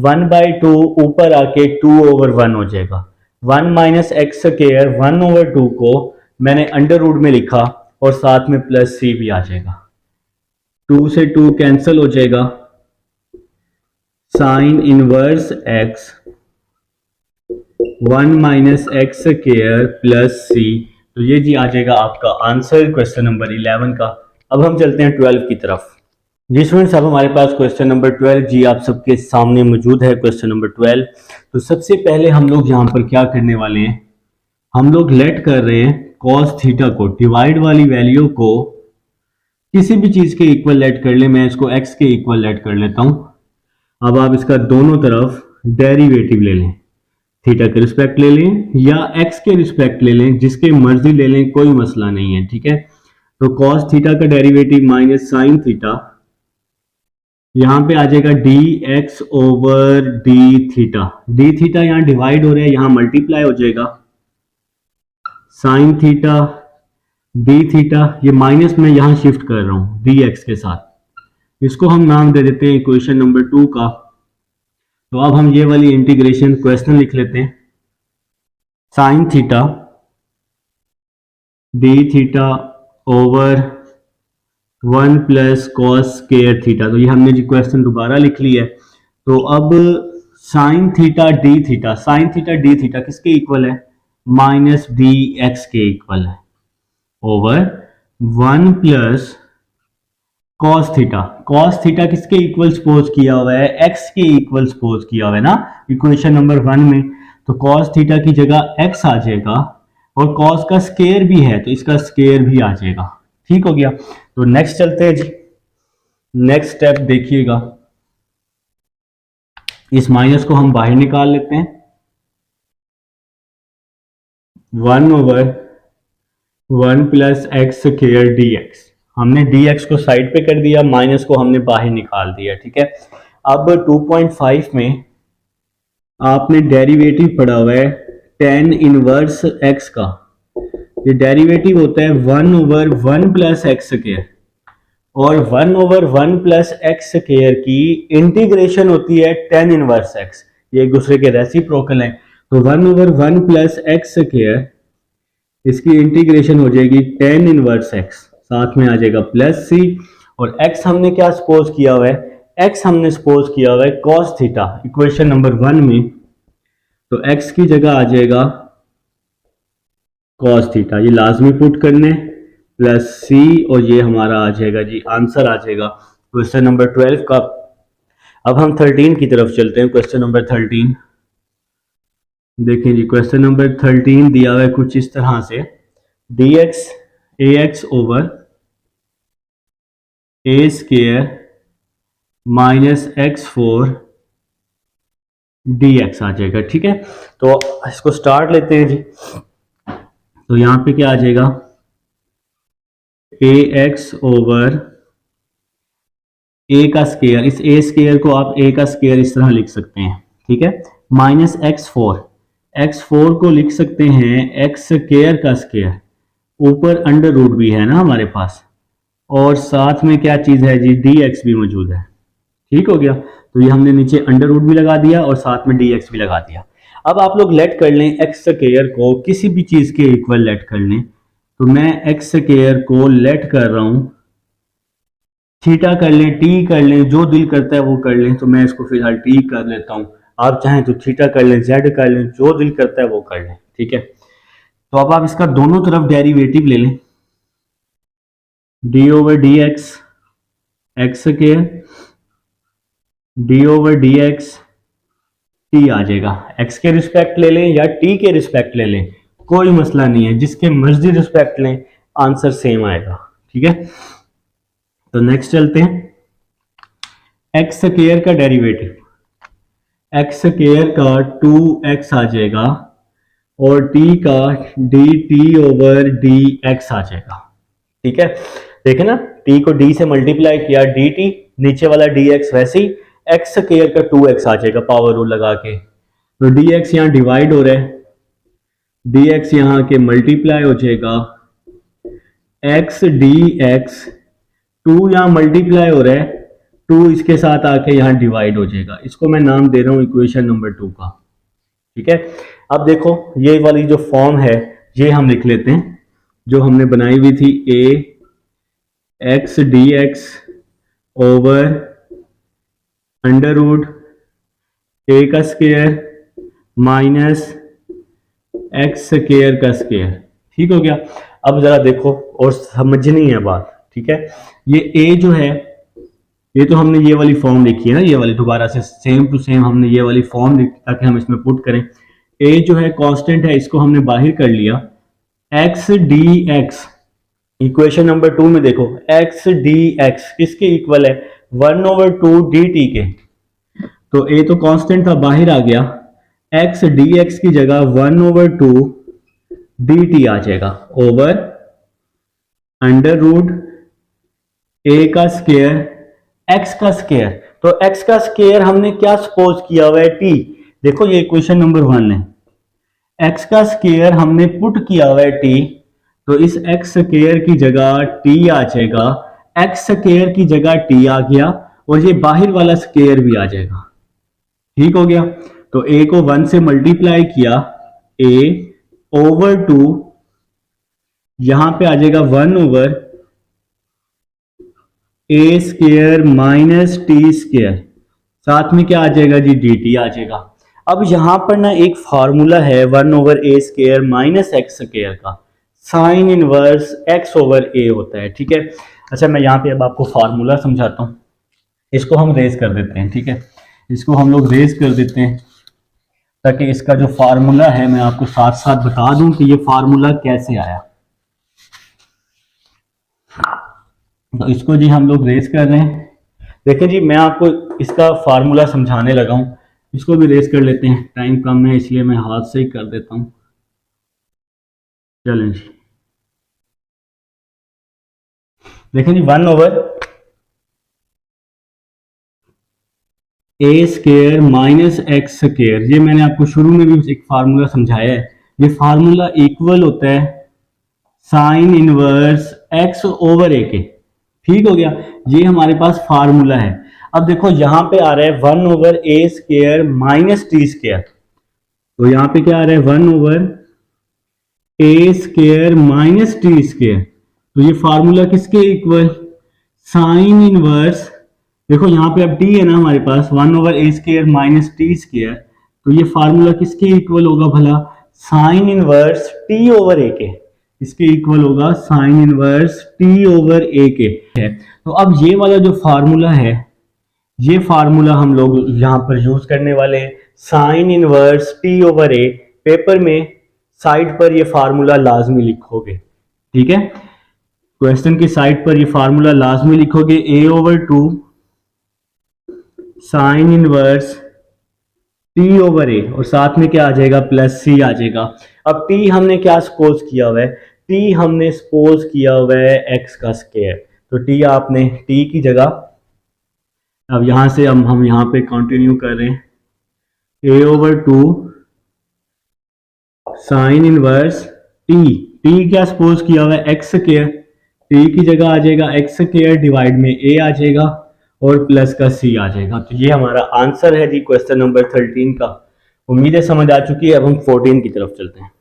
1/2 ऊपर आके 2/1 हो जाएगा। 1 माइनस एक्स स्क्वायर 1/2 को मैंने अंडर रूट में लिखा, और साथ में प्लस c भी आ जाएगा, 2 से 2 कैंसिल हो जाएगा, sine inverse x 1 minus x square plus c। तो ये जी आ जाएगा आपका आंसर क्वेश्चन नंबर 11 का। अब हम चलते हैं 12 की तरफ। जी स्टूडेंट्स, अब हमारे पास क्वेश्चन नंबर 12 जी आप सबके सामने मौजूद है, क्वेश्चन नंबर 12। तो सबसे पहले हम लोग यहाँ पर क्या करने वाले हैं, हम लोग लेट कर रहे हैं cos थीटा को, डिवाइड वाली वैल्यू को किसी भी चीज के इक्वल लेट कर ले, मैं इसको x के इक्वल लेट कर लेता हूँ। अब आप इसका दोनों तरफ डेरिवेटिव ले लें, थीटा के रिस्पेक्ट ले लें या एक्स के रिस्पेक्ट ले लें, जिसके मर्जी ले लें, कोई मसला नहीं है, ठीक है। तो कॉस थीटा का डेरिवेटिव माइनस साइन थीटा, यहां पे आ जाएगा d x over D theta यहां डिवाइड हो रहा है, यहां मल्टीप्लाई हो जाएगा साइन थीटा डी थीटा, ये माइनस में यहां शिफ्ट कर रहा हूं डी एक्स के साथ, इसको हम नाम दे देते हैं इक्वेशन नंबर 2 का। तो अब हम ये वाली इंटीग्रेशन क्वेश्चन लिख लेते हैं, sine theta D theta over 1 plus cos square theta. तो ये हमने जी क्वेश्चन दोबारा लिख लिया है। तो अब साइन थीटा डी थीटा किसके इक्वल है, माइनस डी एक्स के इक्वल है, ओवर 1 प्लस कॉस थीटा किसके इक्वल सपोज किया हुआ है, एक्स के इक्वल सपोज किया हुआ है ना इक्वेशन नंबर 1 में। तो कॉस थीटा की जगह एक्स आ जाएगा, और कॉस का स्केयर भी है तो इसका स्केयर भी आ जाएगा, ठीक हो गया। तो नेक्स्ट चलते हैं जी, नेक्स्ट स्टेप देखिएगा, इस माइनस को हम बाहर निकाल लेते हैं, 1 over 1 plus x square D x, हमने dx को साइड पे कर दिया, माइनस को हमने बाहर निकाल दिया, ठीक है। अब 2.5 में आपने डेरिवेटिव पढ़ा हुआ है tan इनवर्स x का, ये डेरिवेटिव होता है 1 ओवर 1 प्लस एक्स स्क्वायर, और 1 ओवर 1 प्लस एक्स स्क्वायर की इंटीग्रेशन होती है tan इनवर्स x, ये एक दूसरे के रेसिप्रोकल हैं। तो 1 ओवर 1 प्लस एक्स स्क्वायर, इसकी इंटीग्रेशन हो जाएगी tan इनवर्स x, साथ में आ जाएगा प्लस सी, और x हमने क्या सपोज किया हुआ है, x हमने सपोज किया हुआ है cos थीटा इक्वेशन नंबर 1 में, तो x की जगह आ जाएगा cos थीटा, ये लाजमी पुट करने, प्लस सी, और ये हमारा आ जाएगा जी आंसर आ जाएगा क्वेश्चन नंबर 12 का। अब हम 13 की तरफ चलते हैं, क्वेश्चन नंबर 13 देखें जी, क्वेश्चन नंबर 13 दिया हुआ है कुछ इस तरह से, dx ax over a square minus x4 dx आ जाएगा, ठीक है। तो इसको स्टार्ट लेते हैं जी, तो यहां पे क्या आ जाएगा, ax ओवर a का स्क्वायर, इस a स्क्वायर को आप a का स्क्वायर इस तरह लिख सकते हैं, ठीक है, माइनस x4 को लिख सकते हैं x स्क्वायर का स्क्वायर, ऊपर अंडर रूट भी है ना हमारे पास, और साथ में क्या चीज है जी, dx भी मौजूद है, ठीक हो गया। तो ये हमने नीचे अंडर रूट भी लगा दिया और साथ में dx भी लगा दिया। अब आप लोग लेट कर लें x स्क्वायर को किसी भी चीज के इक्वल लेट कर लें, तो मैं x स्क्वायर को लेट कर रहा हूं, थीटा कर लें, टी कर लें, जो दिल करता है वो कर लें, तो मैं इसको फिलहाल टी कर लेता हूं, आप चाहें तो थीटा कर लें, जेड कर लें, जो दिल करता है वो कर लें, ठीक है। तो अब आप इसका दोनों तरफ डेरिवेटिव ले लें, D over D x x square, D over D x T आ जाएगा, एक्स के रिस्पेक्ट ले लें या टी के रिस्पेक्ट ले लें, कोई मसला नहीं है, जिसके मर्जी रिस्पेक्ट लें आंसर सेम आएगा, ठीक है। तो नेक्स्ट चलते हैं, एक्स स्क्वायर का डेरिवेटिव, एक्स स्क्वायर का 2x आ जाएगा, और t का dt ओवर dx आ जाएगा, ठीक है। देखें ना, t को d से मल्टीप्लाई किया, dt नीचे वाला dx, वैसे ही x स्क्वायर का 2x आ जाएगा पावर रूल लगा के, तो dx यहाँ डिवाइड हो रहा है, dx यहाँ के मल्टीप्लाई हो जाएगा, x dx 2 यहाँ मल्टीप्लाई हो रहा है, 2 इसके साथ आके यहाँ डिवाइड हो जाएगा, इसको मैं नाम दे रहा हूं इक्वेशन नंबर 2 का, ठीक है। अब देखो ये वाली जो फॉर्म है ये हम लिख लेते हैं जो हमने बनाई हुई थी, a x dx over under root a का स्क्वायर माइनस एक्स स्क्वायर का स्क्वायर, ठीक हो गया। अब जरा देखो और समझनी है बात, ठीक है। ये a जो है, ये तो हमने ये वाली फॉर्म लिखी है ना, ये वाली दोबारा से सेम टू सेम हमने ये वाली फॉर्म लिखी ताकि हम इसमें पुट करें। a जो है कांस्टेंट है, इसको हमने बाहर कर लिया, x dx इक्वेशन नंबर 2 में देखो x dx किसके इक्वल है, 1/2 dt के, तो a तो कांस्टेंट था, बाहर आ गया, x dx की जगह 1/2 dt आ जाएगा ओवर अंडर रूट a का स्क्वायर x का स्क्वायर। तो x का स्क्वायर हमने क्या सपोज किया हुआ है, t। देखो ये क्वेश्चन नंबर 1 है, x का स्क्वायर हमने पुट किया हुआ है t, तो इस x स्क्वायर की जगह t आ जाएगा, x स्क्वायर की जगह t आ गया और ये बाहर वाला स्क्वायर भी आ जाएगा। ठीक हो गया। तो a को 1 से मल्टीप्लाई किया, a ओवर 2, यहां पे आ जाएगा 1/a square minus T square, साथ में क्या आ जाएगा जी, dt आ जाएगा। अब यहां पर ना एक फार्मूला है 1/a square minus x square का, साइन इनवर्स x/a होता है। ठीक है, अच्छा मैं यहाँ पे अब आपको फार्मूला समझाता हूँ, इसको हम रेज कर देते हैं। ठीक है, इसको हम लोग रेज कर देते हैं ताकि इसका जो फार्मूला है मैं आपको साथ साथ बता दूं कि ये फार्मूला कैसे आया। तो इसको जी हम लोग रेज कर रहे हैं। देखिए जी, मैं आपको इसका फार्मूला समझाने लगा हूं, इसको भी रेज कर लेते हैं, टाइम कम है इसलिए मैं हाथ से ही कर देता हूं। चलें जी, देखें जी, 1/a square minus x square, ये मैंने आपको शुरू में भी एक फार्मूला समझाया है। ये फार्मूला इक्वल होता है साइन इनवर्स x/a के। ठीक हो गया, ये हमारे पास फार्मूला है। अब देखो यहां पे आ रहा है 1/a square minus T square, तो यहां पे क्या आ रहा है 1/a square minus T square, तो ये फार्मूला किसके इक्वल, साइन इनवर्स, देखो यहाँ पे अब t है ना हमारे पास, 1/a square minus T square, तो ये फार्मूला किसके इक्वल होगा भला, साइन इनवर्स t/a के, इसके इक्वल होगा साइन इनवर्स t/a के है। तो अब ये वाला जो फार्मूला है, ये फार्मूला हम लोग यहां पर यूज करने वाले हैं, साइन इनवर्स t/a। पेपर में साइड पर ये फार्मूला लाजमी लिखोगे। ठीक है, क्वेश्चन की साइड पर ये फार्मूला लाजमी लिखोगे, a/2 साइन इनवर्स t/a और साथ में क्या आ जाएगा, प्लस c आ जाएगा। अब t हमने क्या सपोज किया हुआ है, t हमने सपोज किया हुआ है x का स्क्वायर, तो t आपने t की जगह, अब यहां से हम यहां पे कंटिन्यू कर रहे हैं, a/2 साइन इनवर्स t क्या सपोज किया हुआ है, x स्क्वायर, t की जगह आ जाएगा x स्क्वायर डिवाइड में a आ जाएगा और प्लस का c आ जाएगा। तो ये हमारा आंसर है जी क्वेश्चन नंबर 13 का। उम्मीद है समझ आ चुकी है। अब हम 14 की तरफ चलते हैं।